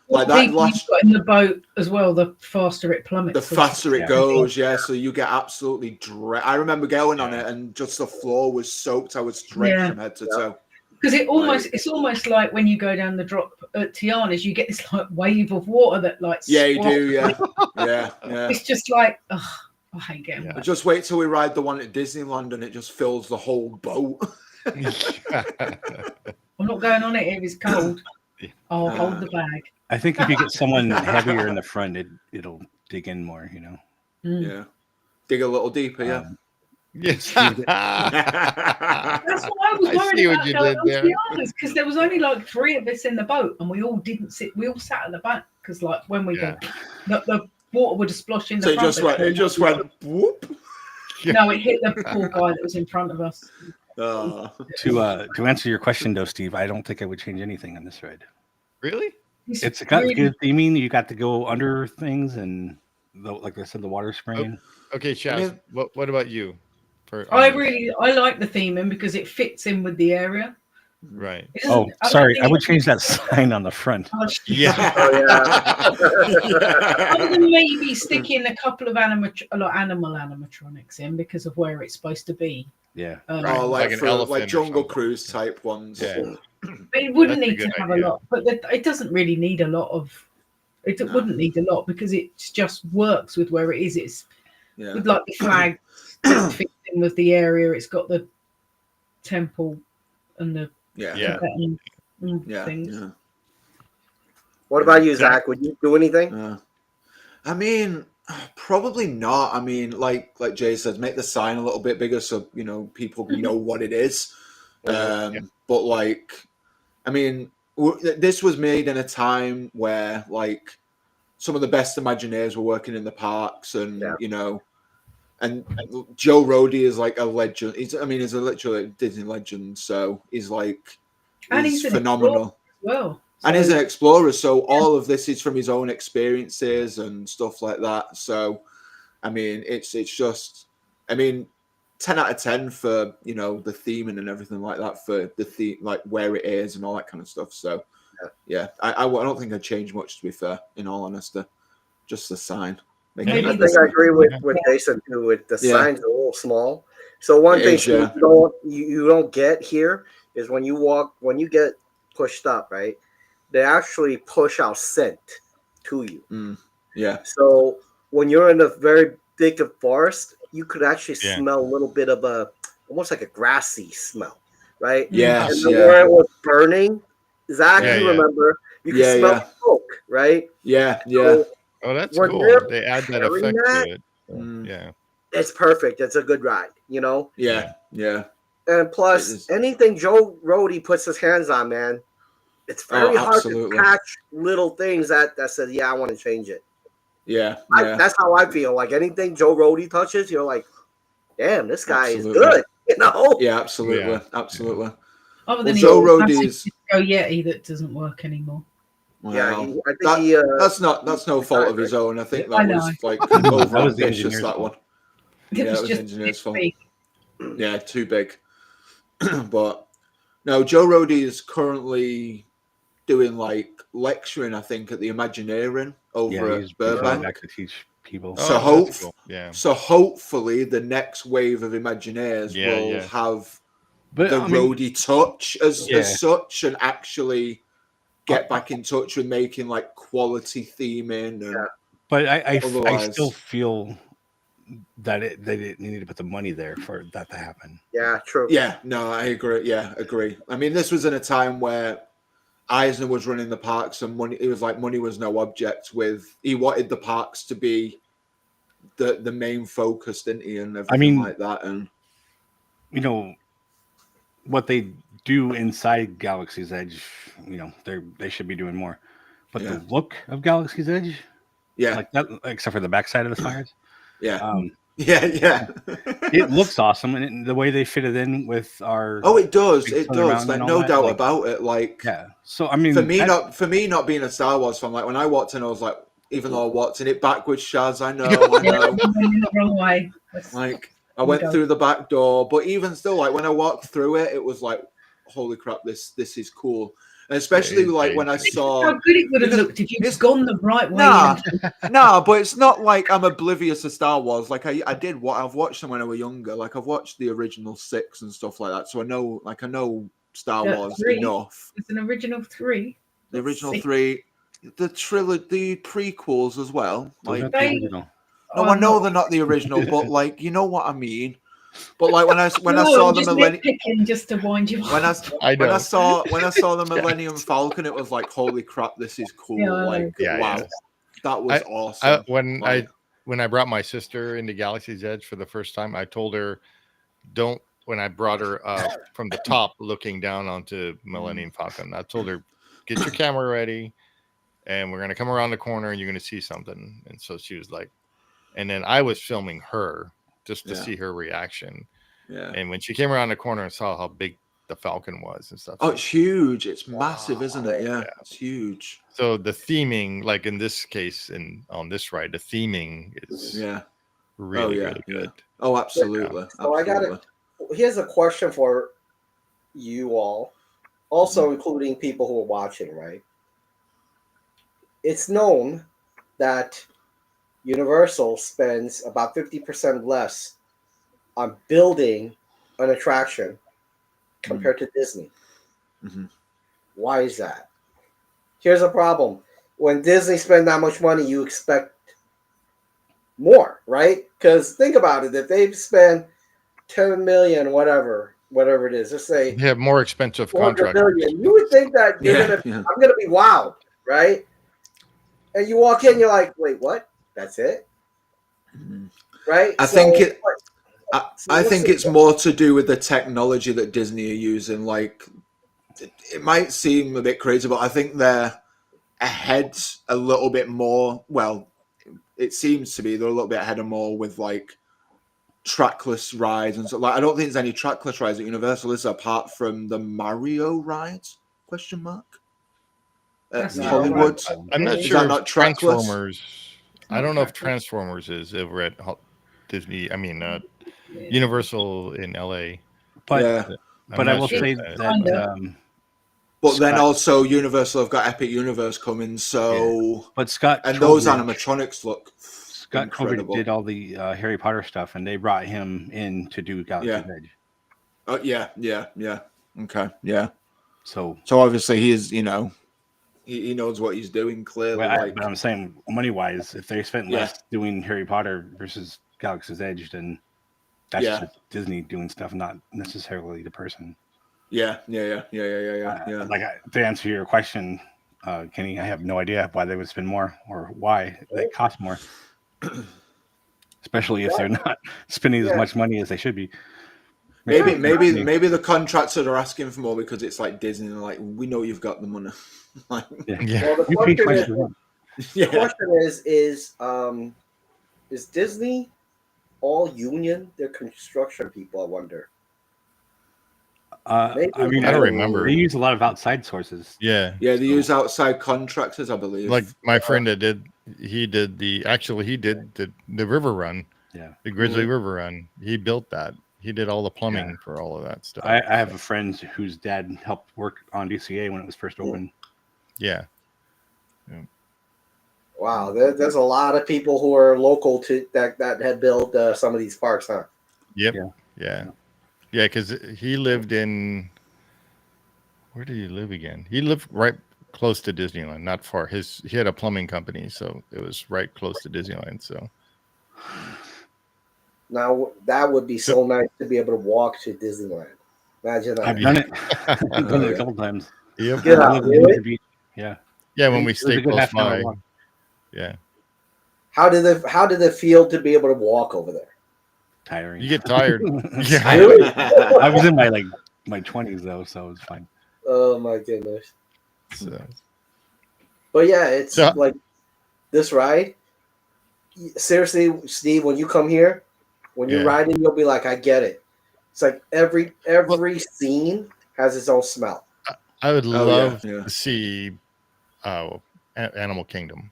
The like that people last. you've got in the boat as well, the faster it plummets. The faster it Yeah. goes, yeah. So you get absolutely I remember going on it, and just the floor was soaked. I was drenched Yeah. from head to toe. Because it's almost like when you go down the drop at Tiana's, you get this like wave of water that like Yeah, you squats. do. Yeah, yeah, yeah. It's just like, ugh, I hate getting Yeah. wet. Just wait till we ride the one at Disneyland, and it just fills the whole boat. I'm not going on it if it's cold. I'll hold the bag. I think if you get someone heavier in the front, it'll dig in more. Mm. Yeah, dig a little deeper. Yeah. Yes. That's what I was I worried see what about you going did on there. Tiana's because there was only like 3 of us in the boat and we all didn't sit. We all sat at the back because like when we Yeah. go, the water would have splashed in the So it front. just went. It just went. Whoop. No, it hit the poor guy that was in front of us. Oh. To answer your question, though, Steve, I don't think I would change anything on this ride. Really? It's got good theming. You got to go under things, and like I said, the water spraying. Okay, Chaz. What about you? I like the theming because it fits in with the area. Right. It doesn't- Oh, I don't sorry, think I would it- change that sign on the front. Yeah. Other than maybe sticking a couple of animal animatronics in because of where it's supposed to be. Yeah. Oh, Like like an for elephant like or Jungle something. Cruise type ones. Yeah. But it wouldn't That's a need to good have idea. a lot. But it doesn't really need a lot of. It No. wouldn't need a lot because it just works with where it is. It's Yeah. with like the flag that fits in with the area. It's got the temple and the Yeah. Yeah. Tibetan Yeah. things. Yeah. What about you, Zach? Would you do anything? I mean, probably not. I mean, like Jay says, make the sign a little bit bigger so people know what it is. But like, I mean, this was made in a time where like some of the best Imagineers were working in the parks, and and Joe Rody is like a legend. He's a literally Disney legend. So he's like, And he's he's an phenomenal. Well, And so- he's an explorer, so all of this is from his own experiences and stuff like that. So, I mean, it's just, 10 out of 10 for, the theming and everything like that, for the theme, like where it is and all that kind of stuff. So, yeah, I don't think I'd change much, to be fair, in all honesty. Just the sign. Maybe I the think I agree with Yeah. Jason too. With the Yeah. signs a little small. So one It thing is, yeah. you don't get here is when you get pushed up, right? They actually push out scent to you. Yeah. So when you're in a very thick of forest, you could actually Yeah. smell a little bit of almost like a grassy smell, right? Yes. And then Yeah. where it was burning, Zach, Yeah, you yeah. remember, you could Yeah, smell yeah. smoke, right? Yeah. Yeah. So Oh, that's when cool. they're They add that preparing effect that, to it. So, Mm. yeah. it's perfect. It's a good ride, Yeah. Yeah. And It plus, is. anything Joe Rody puts his hands on, man, it's very hard absolutely. to catch little things that says, yeah, I want to change it. Yeah. Yeah. That's how I feel. Like anything Joe Rody touches, you're like, damn, this guy is Absolutely. good. Yeah. Absolutely. Yeah. Absolutely. Other Well, than Joe his Rody classic is. Disco Yeti that doesn't work anymore. Yeah, Well, I think he. that's no fault of his own. I think I that know. was like That over was the ambitious. engineer's That fault. one. It Yeah, was it was just engineer's fault. big. Yeah, too big. But no, Joe Rody is currently doing like lecturing, I think, at the Imagineering over Yeah, at he's coming Burbank. back to teach people. So Oh, that's cool. Yeah. So hopefully the next wave of Imagineers Yeah, will yeah. have But the I mean, Rody touch as Yeah. such, and actually get back in touch with making like quality theming and but I Otherwise- still feel that they didn't need to put the money there for that to happen. Yeah, true. yeah, no, I agree. Yeah, agree. I mean, this was in a time where Eisner was running the parks and money. It was like money was no object. He wanted the parks to be the main focus, didn't he? And everything like that. And You know what they do inside Galaxy's Edge. They should be doing more. But Yeah. the look of Galaxy's Edge, yeah, like that, except for the backside of the spires, yeah, yeah. it looks awesome, and the way they fit it in with our Oh, it does. Big It Thunder does. Mountain Like and all no that, doubt like- about it. Like yeah. So I mean, for me not being a Star Wars fan, like when I walked in, I was like, even though I walked in it backwards, Shaz, I know. Yeah, I'm going the wrong way. Like I went through the back door, but even still, like when I walked through it, it was like, holy crap, this is cool. And especially like when I saw How good it would have because looked if you'd gone the right way. Nah, but it's not like I'm oblivious to Star Wars. Like I've watched them when I was younger. Like I've watched the original 6 and stuff like that. So I know Star Yeah, Wars 3. enough. It's an original 3. The original 6. 3, the trilogy, the prequels as well. those Like aren't the original. no, I know they're not the original, but like you know what I mean. But like when I saw the Millennium, nitpicking just to wind you when up. when I saw the Millennium Falcon, it was like, holy crap, this is cool. Yeah, I like know. wow, Yeah. that was awesome. When I brought my sister into Galaxy's Edge for the first time, I told her, when I brought her from the top looking down onto Millennium Falcon, I told her, get your camera ready and we're going to come around the corner and you're going to see something. And so she was like, and then I was filming her just to see her reaction. Yeah. And when she came around the corner and saw how big the Falcon was and stuff. Oh, it's huge. It's massive, isn't it? Yeah, it's huge. So the theming, like in this case, on this ride, the theming is really good. Oh, absolutely. So absolutely. Here's a question for you all, also including people who are watching, right? It's known that Universal spends about 50% less on building an attraction compared to Disney. Mm-hmm. Why is that? Here's a problem. When Disney spend that much money, you expect more, right? Because think about it. If they spend 10 million, whatever it is, let's say they have more expensive 400 contracts. million, you would think that I'm gonna be wowed, right? And you walk in, you're like, wait, what? That's it? Mm-hmm. Right? I think it's more to do with the technology that Disney are using. Like, it might seem a bit crazy, but I think they're ahead a little bit more. Well, it seems to be they're a little bit ahead of more with like trackless rides and so. Like, I don't think there's any trackless rides at Universal, is there, apart from the Mario rides? Question mark. That's not Hollywood. I'm not Is sure that if not trackless? Transformers. I don't know if Transformers is over at Disney. I mean, Universal in LA. But yeah. but I will say that. But then also Universal have got Epic Universe coming, so but Scott and Trowbridge, those animatronics look Scott incredible. Covert did all the Harry Potter stuff, and they brought him in to do Galaxy's Edge. Oh yeah. Okay, yeah. So obviously he's he knows what he's doing clearly. but I'm saying money wise, if they spent less doing Harry Potter versus Galaxy's Edge, then that's just Disney doing stuff, not necessarily the person. Yeah. To answer your question, Kenny, I have no idea why they would spend more or why they cost more, especially if they're not spending as much money as they should be. Maybe the contractors are asking for more because it's like Disney. And like, we know you've got the money. Well, the You pay question twice is, as much. the question is Disney all union? They're construction people, I wonder. I mean, I don't remember. They use a lot of outside sources. Yeah. Yeah, they use outside contractors, I believe. Like my friend that did the river run. Yeah. The Grizzly River run. He built that. He did all the plumbing for all of that stuff. I have a friend whose dad helped work on DCA when it was first opened. Yeah. Wow, there's a lot of people who are local to that had built some of these parks, huh? Yep. Yeah. Because he lived in. Where did he live again? He lived right close to Disneyland, not far. He had a plumbing company, so it was right close to Disneyland. So. Now that would be so nice to be able to walk to Disneyland. Imagine that. I've done it. I've done it a couple times. Yep. Get I out, lived in really? the beach. Yeah. Yeah, when we It was a stayed good close half an hour by. walk. Yeah. How did it feel to be able to walk over there? Tiring. You get tired. Yeah. Really? I was in my 20s though, so it was fine. Oh my goodness. So, But yeah, it's So- like this ride. Seriously, Steve, when you come here, when you're Yeah. riding, you'll be like, I get it. It's like every scene has its own smell. I would yeah, love yeah. to see Animal Kingdom.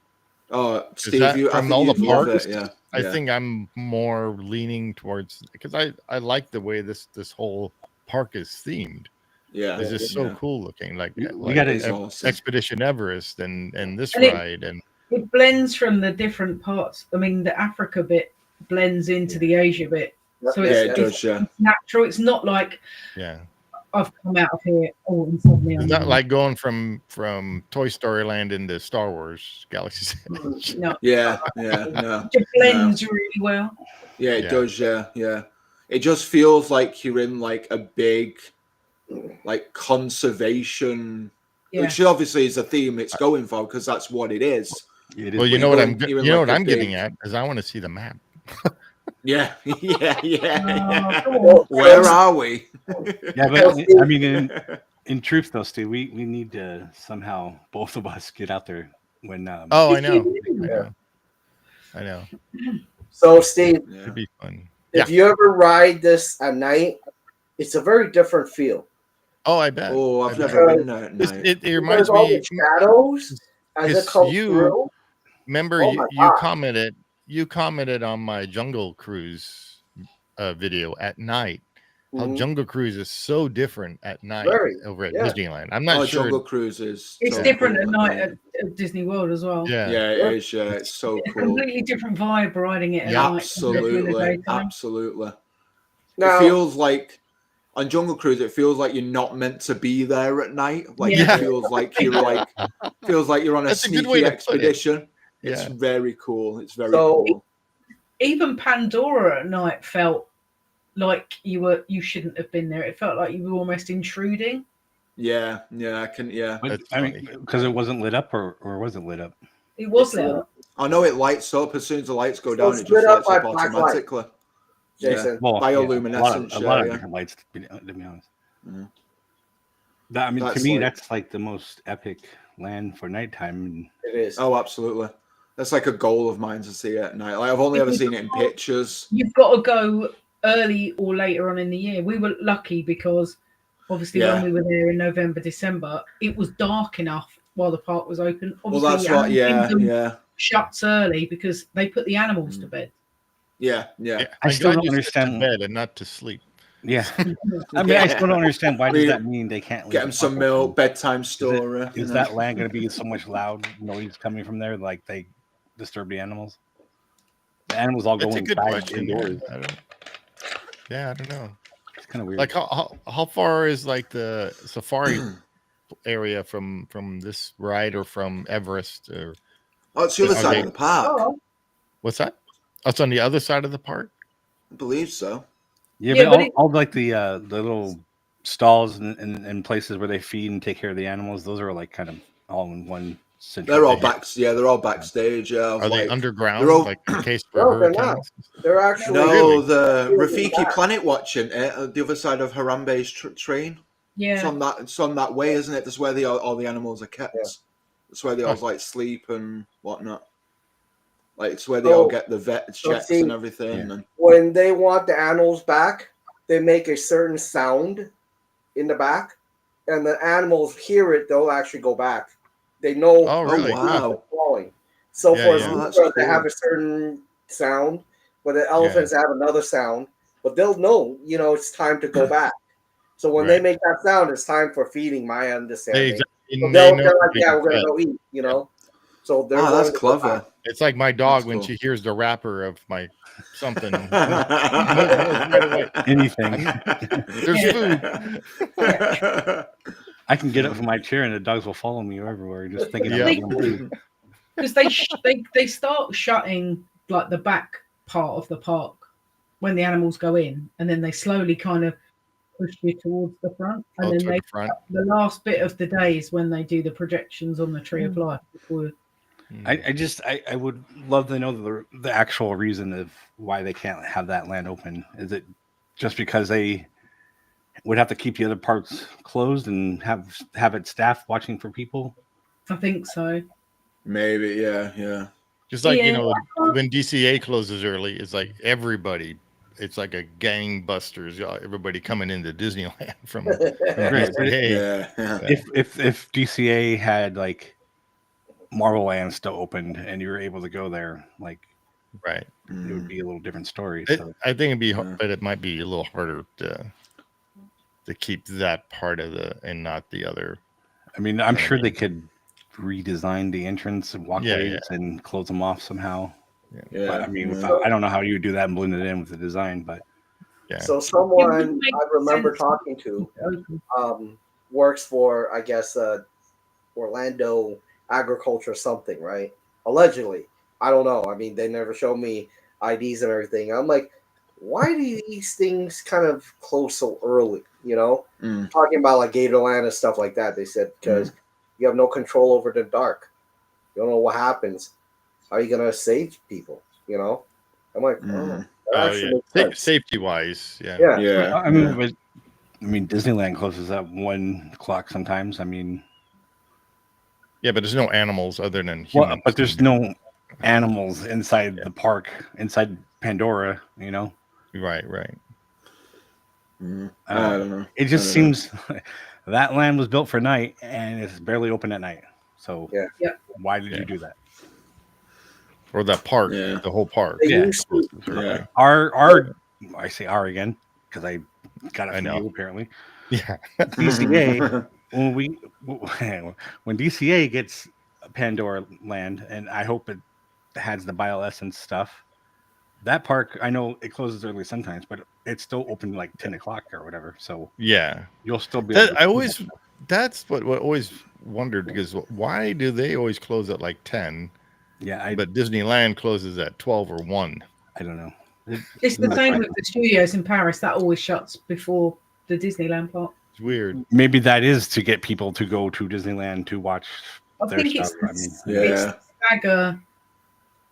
Oh, Steve, that I from think all the you'd love parks? it, yeah. I Yeah. think I'm more leaning towards because I like the way this whole park is themed. Yeah. It's just so yeah. cool looking. Like gotta- It's awesome. Expedition Everest and this And ride and It blends from the different parts. I mean, the Africa bit blends into the Asia bit. So Yeah, it's, it does, yeah. it's natural. It's not like yeah. I've come out of here and suddenly It's I'm not like going from Toy Story Land into Star Wars Galaxy's Edge. no. Yeah, no. It blends really well. Yeah, it Yeah. does, yeah. It just feels like you're in like a big like conservation, Yeah. which obviously is a theme it's going for because that's what it is. It is Well, you when know you what go I'm in- you're in you know like what a I'm getting big- at is I want to see the map. Yeah. Oh, come on. Well, Where are we? Yeah, but I mean, in truth, though, Steve, we need to somehow both of us get out there when. Oh, I If know. you I know. So, Steve, Yeah. It'd be fun. if you ever ride this at night, it's a very different feel. Oh, I bet. Oh, I I've bet. never been there at This- night. It reminds There's all me. the shadows as Because it comes you- through. Remember, Oh you, my you God. commented on my Jungle Cruise video at night. How Mhm. Jungle Cruise is so different at night Very, over at yeah. Disneyland. I'm not Oh, sure. Jungle Cruise is It's so different cool at night at Disney World as well. Yeah. Yeah, it is. Yeah, it's so It's a cool. completely different vibe riding it at Yeah, night. compared to in the Absolutely, daytime. absolutely. Now, It feels like on Jungle Cruise, it feels like you're not meant to be there at night. Like Yeah. it feels like you're on a That's a good way sneaky to put it. expedition. It's Yeah. very cool. It's very So- cool. Even Pandora at night felt like you shouldn't have been there. It felt like you were almost intruding. Yeah, I can. Yeah, But, That's I mean, funny. because it wasn't lit up, or was it lit up? It was It's, lit up. I know it lights up as soon as the lights go So down. it's It lit just up lights by up black light. automatically. Jason, Well, Bioluminescence, a lot of yeah. different lights. To be honest, Yeah. that, I mean, That's to me, like- that's like the most epic land for nighttime. it is. Oh, absolutely. That's like a goal of mine to see it at night. Like I've only ever seen it in pictures. You've got to go early or later on in the year. We were lucky because obviously Yeah. when we were there in November, December, it was dark enough while the park was open. Well, Obviously, that's what. Animal Yeah, Kingdom yeah. shuts early because they put the animals to bed. Yeah. Yeah, I I'm still glad don't you said to understand- bed and not to sleep. Yeah, I mean, I still don't understand why does We- that mean they can't leave Get the them some park milk, open? bedtime story. Is that land going to be so much loud noise coming from there, like they disturb the animals? the animals all go That's a good inside question. indoors. I don't know. It's kind of weird. Like how far is like the safari area from this ride or from Everest or Oh, it's the other Are side they- of the park. Oh, what's that? Oh, it's on the other side of the park. I believe so. Yeah, Yeah, but but all like the little stalls and places where they feed and take care of the animals, those are like kind of all in one central. They're all area. back. Yeah, they're all backstage. Yeah, Are they like, underground, they're all- like in case for No, they're not. hurricanes? They're actually No, Really? the Really Rafiki back. Planet watching the other side of Harambe's train. It's yeah. on that. It's on that way, isn't it? That's where all the animals are kept. Yeah. That's where they all Huh. like sleep and whatnot. Like it's where they all So- get the vet so checks see- and everything. Yeah. And when they want the animals back, they make a certain sound in the back, and the animals hear it. They'll actually go back. They know Oh, really? wow. they're falling. So Yeah, for yeah. Oh, that's zebras, they cool. have a certain sound, but the elephants have another sound. But they'll know, it's time to go back. So when they Right. make that sound, it's time for feeding. My They understanding. exactly, So they know they're like, they yeah, can we're gonna fit. go eat. So they're Oh, going that's to go clever. back. It's like my dog That's when cool. she hears the wrapper of my something. knows right away. Anything. There's food. I can get up from my chair and the dogs will follow me everywhere, just thinking Yeah. I'm eating food. Because they start shutting like the back part of the park when the animals go in, and then they slowly kind of push you towards the front, and Oh, then to they the front. the last bit of the day is when they do the projections on the Tree of Life. Before, I would love to know the actual reason of why they can't have that land open. Is it just because they would have to keep the other parts closed and have it staff watching for people? I think so. Maybe, yeah. Just like, Yeah. when DCA closes early, it's like everybody, it's like a gangbusters. Everybody coming into Disneyland from Right, but DCA. Yeah. if DCA had like Marvel Land still opened and you were able to go there, like Right. it would be a little different story. It- So I think it'd be hard, Yeah. but it might be a little harder to keep that part of and not the other. I mean, I'm Yeah, sure yeah. they could redesign the entrance and walkways and close them off somehow. Yeah. But I mean, yeah. without, I don't know how you would do that and blend it in with the design, but Yeah. So It someone wouldn't make I remember sense. talking to Open. works for, I guess, Orlando Agriculture something, right? Allegedly. I don't know. I mean, they never showed me IDs and everything. I'm like, why do these things kind of close so early? Talking about like Gatorland and stuff like that. They said because you have no control over the dark. You don't know what happens. How are you gonna save people? I'm like, that actually makes sense. Safety wise, yeah. Yeah. Yeah. I mean, Disneyland closes at 1:00 sometimes. I mean, Yeah, but there's no animals other than humans. well, but there's no animals inside the park, inside Pandora. Right. I don't know. It just seems that land was built for night and it's barely open at night. So Yeah. why did you do that? Or that park, Yeah. the whole park. They Yeah. used to, Yeah. Our I say our again because I got it I from know. you apparently. Yeah. DCA when DCA gets Pandora Land, and I hope it has the bioluminescence stuff. That park, I know it closes early sometimes, but it's still open like 10:00 or whatever. So Yeah. you'll still be. Able to That's what always wondered, because why do they always close at like 10, yeah, but Disneyland closes at 12 or 1? I don't know. It's the same with the studios in Paris. That always shuts before the Disneyland park. It's weird. Maybe that is to get people to go to Disneyland to watch I their think stuff. it's Yeah. stagger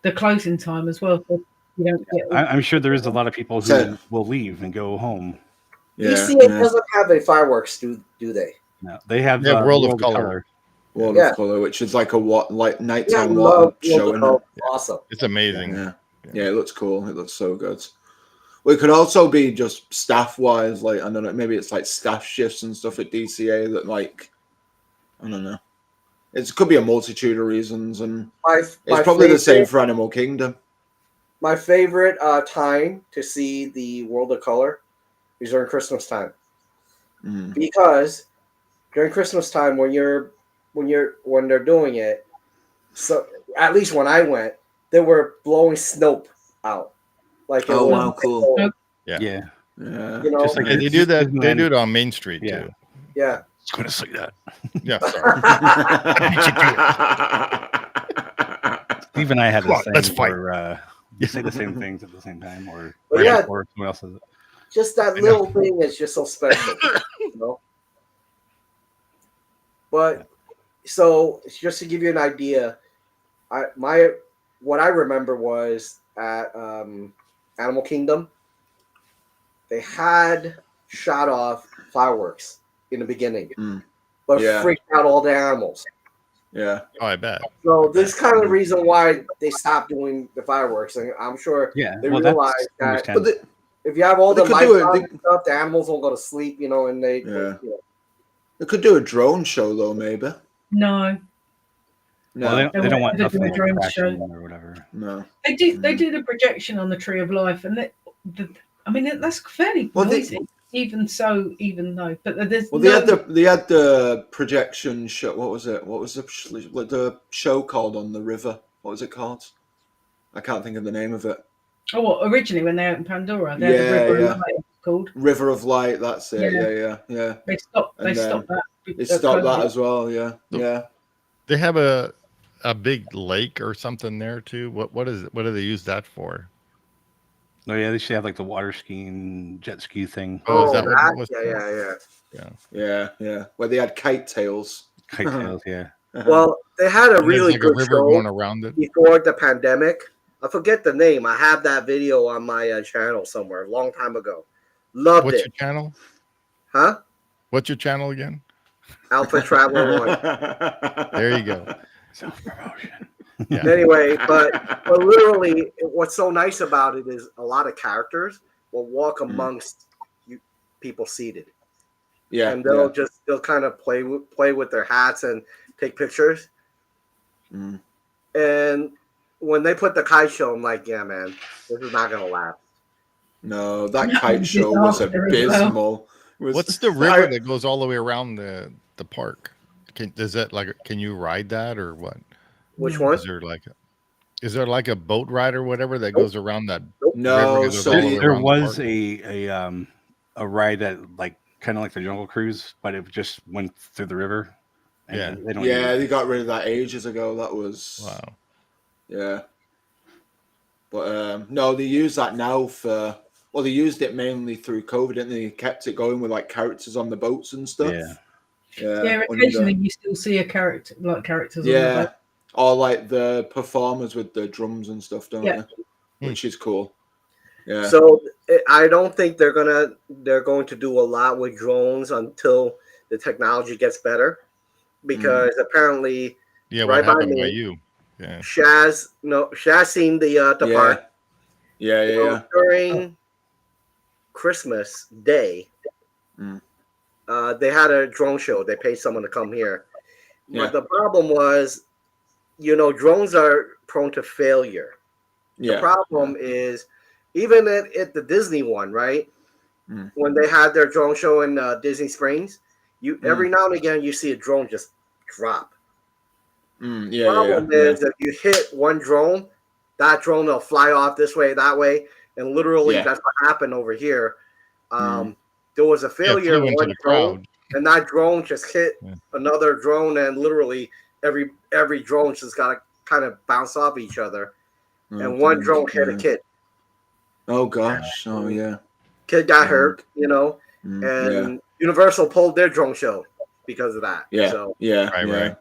the closing time as well. So you don't get I'm sure there is a lot of people who So- will leave and go home. Yeah. DCA doesn't have any fireworks, do they? No, they have Yeah, World of Color. World Yeah. of Color, which is like Yeah, nighttime love water show. Isn't it? Awesome. It's amazing. Yeah, it looks cool. It looks so good. Well, it could also be just staff wise, like I don't know, maybe it's like staff shifts and stuff at DCA that like I don't know. It could be a multitude of reasons, and it's probably the same for Animal Kingdom. My favorite time to see the World of Color is during Christmas time, because during Christmas time when they're doing it, so at least when I went, they were blowing snow out. Like it Oh, was, wow, cool. Yeah. Yeah. Yeah. you know, Just like They do that. They Disneyland. do it on Main Street Yeah. too. yeah. I was going to say that. Yeah, sorry. Steve and I had Come the on, same let's fight. where you say the same things at the same time, or But right yeah. before someone else says it. Just that I know. little thing is just so special, you know. But so just to give you an idea, what I remember was at Animal Kingdom, they had shot off fireworks in the beginning, but Yeah. freaked out all the animals. Yeah. Oh, I bet. So this kind of the reason why they stopped doing the fireworks, and I'm sure Yeah. they Well, realized that's that understandable. But if you have all They the could lights do it, on they- and stuff, the animals won't go to sleep, you know, and they Yeah. you know. they could do a drone show though, maybe. No, No, Well, They they don't want wanted to nothing do a like drone crashing show. or whatever. no. they do. They do the projection on the Tree of Life, and I mean that's fairly Well, noisy. Even though, but there's Well, no. they had the projection show. What was it? What was the show called on the river? What was it called? I can't think of the name of it. Oh, what, originally when they opened Pandora, they had the Yeah, River yeah. of Light, it's called. River of Light. That's it. Yeah. Yeah. They stopped. They And then stopped that. They stopped that as well. Yeah, So- yeah. They have a big lake or something there too. What is it? What do they use that for? No, yeah, they should have like the water skiing, jet ski thing. Oh, is that what it was? Yeah. Where they had kite tails. Kite tails, yeah. Well, they had a And there's really like a good river show going around it. before the pandemic. I forget the name. I have that video on my channel somewhere a long time ago. Loved What's it. your channel? Huh? What's your channel again? Alpha Traveler 1. There you go. Self promotion. Yeah. Anyway, but literally, what's so nice about it is a lot of characters will walk amongst you people seated, Yeah, and they'll kind of play with their hats and take pictures. Mm. And when they put the kite show, I'm like, yeah, man, this is not gonna last. No, that kite show was abysmal. What's the river that goes all the way around the park? Can you ride that or what? Which one? Is there like a boat ride or whatever that goes around that? No, river that goes so all the way There around the was park? a ride that like kind of like the Jungle Cruise, but it just went through the river. And Yeah. they don't. Yeah, use they it. got rid of that ages ago. That was Wow. yeah. But no, they use that now for. Well, they used it mainly through COVID, and they kept it going with like characters on the boats and stuff. Yeah. Yeah. Occasionally you still see a characters on the Yeah, boat. or like the performers with the drums and stuff, don't Yeah. they? Which is cool. Yeah. So I don't think they're going to do a lot with drones until the technology gets better, because apparently Yeah, Right what by happened by me. you? Yeah. Shaz seen the park. Yeah. You know, during Christmas Day. Mm. They had a drone show. They paid someone to come here. Yeah. But the problem was, drones are prone to failure. Yeah. The problem is, even at the Disney one, right? Mm. When they had their drone show in Disney Springs, every now and again you see a drone just drop. Yeah. Problem is, if you hit one drone, that drone will fly off this way, that way, and literally that's what happened over here. There was a failure in into one the drone, crowd. and that drone just hit another drone, and literally every drone just got to kind of bounce off each other. And one drone hit a kid. Oh gosh! Oh yeah. Kid got hurt, and Yeah. Universal pulled their drone show because of that. Yeah. So, Yeah. Right.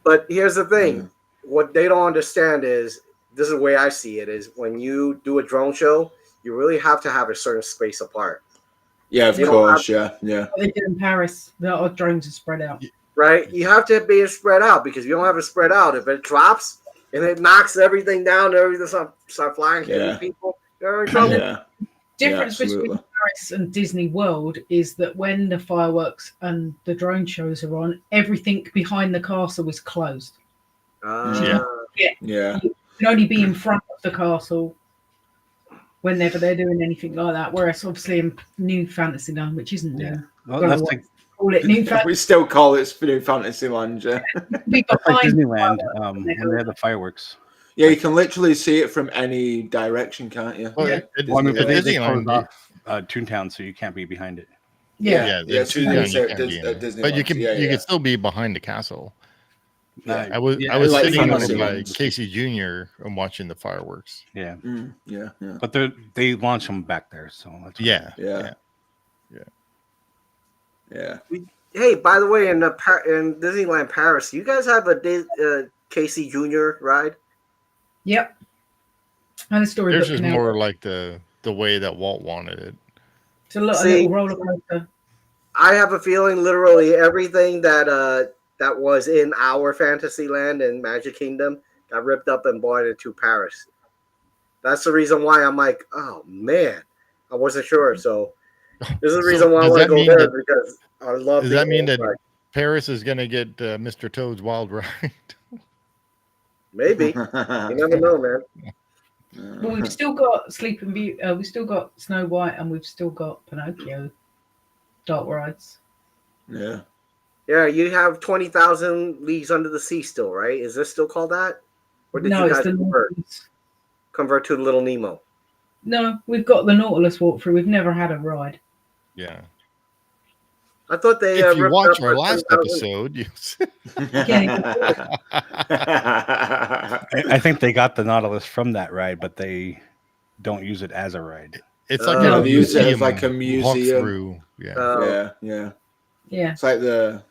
but here's the thing: what they don't understand is, this is the way I see it: is when you do a drone show, you really have to have a certain space apart. Yeah, of You don't course. have- Yeah. What they did in Paris, the drones are spread out. Right? You have to be spread out, because if you don't have it spread out, if it drops and it knocks everything down, everything start flying, hitting people, you're in trouble. Yeah. Difference between absolutely. Paris and Disney World is that when the fireworks and the drone shows are on, everything behind the castle is closed. Yeah. You can only be in front of the castle whenever they're doing anything like that. Whereas obviously in New Fantasyland, which isn't new, Well, don't know that's what like to call it, New We still call it New Fantasyland. Yeah. be That's like behind Disneyland the fireworks. when they had the fireworks. Yeah, you can literally see it from any direction, can't you? Well, Yeah. Well, I mean, at but they Disneyland, closed off Toontown, so you can't be behind it. Yeah. yeah, Toon Toontown, is you at can't be in at there. But you Disneyland. can Yeah, you yeah. can still be behind the castle. Yeah. I was Yeah, I was like sitting over fantasy by ones. Casey Jr. and watching the fireworks. Yeah, Yeah, yeah. but they launch them back there, so that's Yeah, Yeah. Yeah. Hey, by the way, in in Disneyland Paris, you guys have a Casey Jr. ride? Yep. And a theirs storybook is canal. more like the way that Walt wanted it. It's a See- little roller coaster. I have a feeling literally everything that that was in our Fantasyland and Magic Kingdom got ripped up and brought into Paris. That's the reason why I'm like, oh man, I wasn't sure. So this is the So reason why I does want to that go mean there that- because I love. Does the that mean old that ride. Paris is going to get Mr. Toad's Wild Ride? Maybe you never know, man. But we've still got Sleeping Beauty. We've still got Snow White, and we've still got Pinocchio dark rides. Yeah. Yeah, you have 20,000 Leagues Under the Sea still, right? Is this still called that, or did No, you it's guys the Nautilus. convert to Little Nemo? No, we've got the Nautilus walkthrough. We've never had a ride. Yeah. I thought they If you ripped watch up our the last 10,000. episode, you I think they got the Nautilus from that ride, but they don't use it as a ride. it's like No, a they use it as museum like a museum. walkthrough. Yeah. Oh, yeah. Yeah, It's like the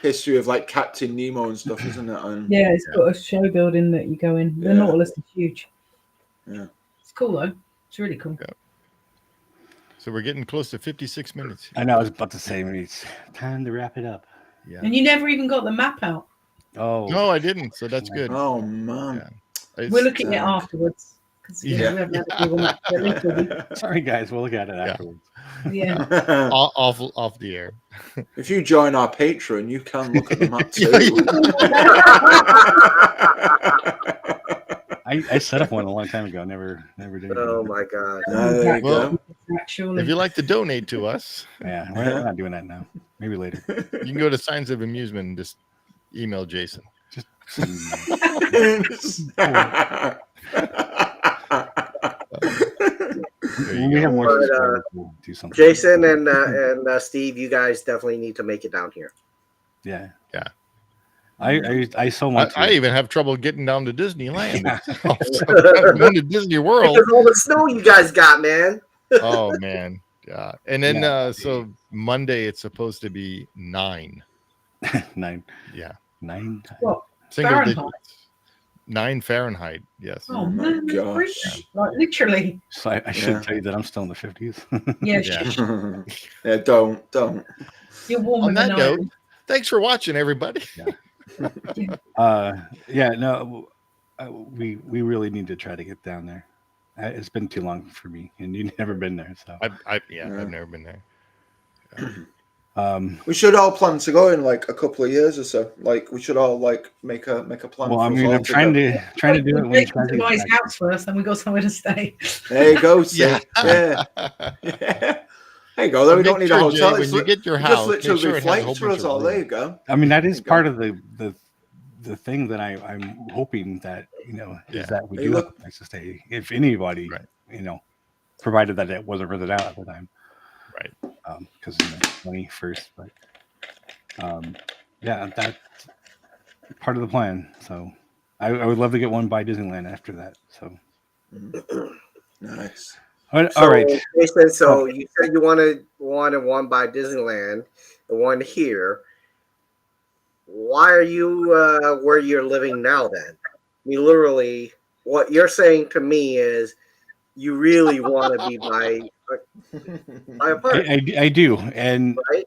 history of like Captain Nemo and stuff, isn't it? And yeah. It's got a show building that you go in. The Yeah. Nautilus is huge. Yeah. It's cool though. It's really cool. So we're getting close to 56 minutes. I know I was about to say maybe it's time to wrap it up. Yeah. And you never even got the map out. Oh No, I didn't. So that's good. oh man. It's, We're looking at it dark. afterwards because Yeah. we haven't had a Google map yet, literally. sorry guys, we'll look at it afterwards. Yeah. off the air. If you join our Patreon, you can look at the map too. I set up one a long time ago. Never did. oh anything. my god. There you go. Actually, If you like to donate to us, Yeah, we're not doing that now. Maybe later. you can go to Signs of Amusement and just email Jason. There When you we go. have more But, subscribers, we'll do something. Jason and Steve, you guys definitely need to make it down here. Yeah. Yeah. I so want to. I even have trouble getting down to Disneyland. Yeah. I'm going to Disney World. Because all the snow you guys got, man. Oh man. Yeah. And then Yeah. so Monday it's supposed to be 9. 9 Yeah. times. what? Single Fahrenheit? digits. 9 Fahrenheit. Yes. Oh my man, that's gosh. freaky. Like literally. So I should Yeah. tell you that I'm still in the 50s. Yeah, Yeah. Yeah, don't. you're warm On with that the note, night. thanks for watching, everybody. Yeah, no, we really need to try to get down there. It's been too long for me, and you've never been there, so I've Yeah. never been there. We should all plan to go in like a couple of years or so. Like we should all like make a plan. well, for I us mean, all I'm to trying go. to do it when Take Chaz him to gets buy his back. house first, and we got somewhere to stay. There you go. See? Yeah. Yeah. Yeah. There you go. Then we don't Make need a sure, Jay, hotel. when It's you get your just house, make literally sure it has a whole flights for bunch us of all. There room. you go. I mean, that is There you part go. of the thing that I'm hoping that Yeah. is that we Hey, do look. have a place to stay. If anybody, Right. provided that it wasn't rented out at the time, Right. because 21st, but yeah, that's part of the plan. So I would love to get one by Disneyland after that. So Nice. all right. Jason, so you said you wanted one by Disneyland, the one here. Why are you where you're living now then? I mean, literally, what you're saying to me is you really want to be by a park, I do, and right?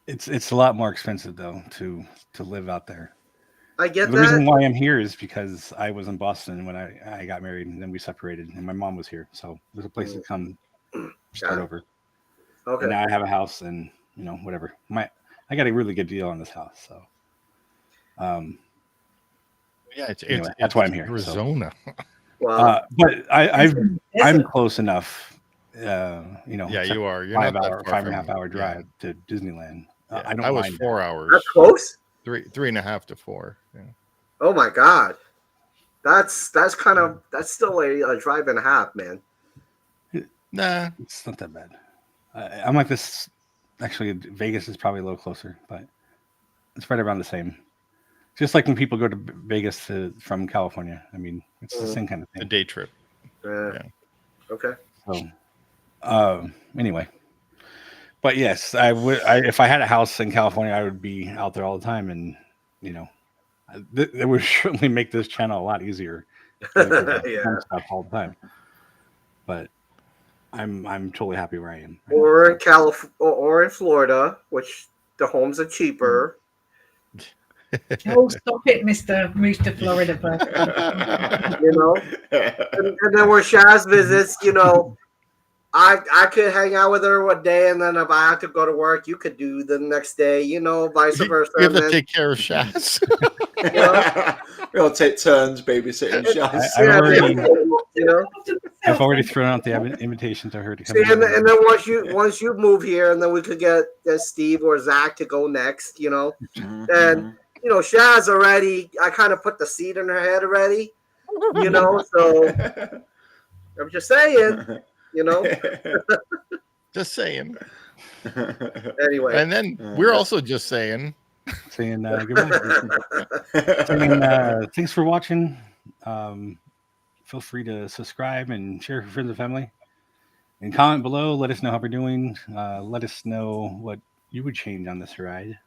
it's a lot more expensive though to live out there. I get The reason that. why I'm here is because I was in Boston when I got married, and then we separated, and my mom was here, so there's a place to come start over. Okay. And now I have a house, and whatever. I got a really good deal on this house, so Yeah, Anyway, that's why I'm here, so. Arizona. Well, but I'm Desert. close enough. Yeah, it's a you are. You're not that far 5.5 from hour me. drive to Disneyland. Yeah. I don't I was mind 4 that. hours. that's close. 3.5 to 4. Yeah. Oh my god. That's still a drive and a half, man. Nah, It's not that bad. I'm like this. Actually, Vegas is probably a little closer, but it's right around the same. Just like when people go to Vegas from California. I mean, it's the same kind of a thing. day trip. Yeah. Okay. So, anyway, but yes, I would. If I had a house in California, I would be out there all the time, and you know, it would certainly make this channel a lot easier. Yeah. Stuff all the time. But I'm totally happy where I am. right Or in or in Florida, which the homes are cheaper. Oh, stop it, Mr. Florida person. You know, and then where Shaz visits, you know, I could hang out with her one day, and then if I have to go to work, you could do the next day. You know, vice versa. We have and to then, take care of Shaz. We all take turns babysitting Shaz. I've already, you know. I've already thrown out the invitation to her to come. See, and then once you move here, and then we could get Steve or Zach to go next. You know, and you know, Shaz already. I kind of put the seed in her head already. You know, so I'm just saying. You know. Just saying. Anyway, And then we're also just saying. saying goodbye. Saying, thanks for watching. Feel free to subscribe and share with friends and family. And comment below. Let us know how we're doing. Let us know what you would change on this ride.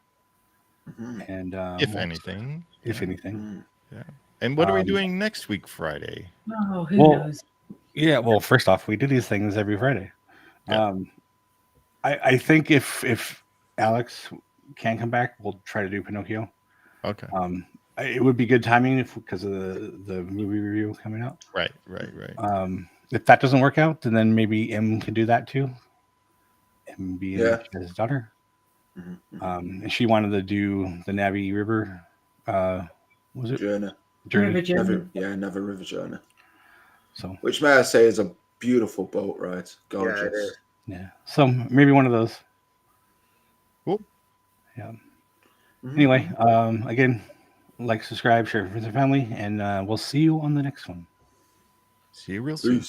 And If anything. if anything. Yeah. And what are we doing next week, Friday? Oh, who knows? Yeah. Well, first off, we do these things every Friday. Yeah. I think if Alex can come back, we'll try to do Pinocchio. Okay. It would be good timing because of the movie review coming out. Right. If that doesn't work out, then maybe M can do that too. M being his daughter. And she wanted to do the Navi River. Was it Journey? River Journey. Never River Journey. So, Which may I say is a beautiful boat ride. Gorgeous. Yeah, it is. yeah. So maybe one of those. Cool. Yeah. Anyway, again, like, subscribe, share with friends and family, and we'll see you on the next one. See you real soon. Peace.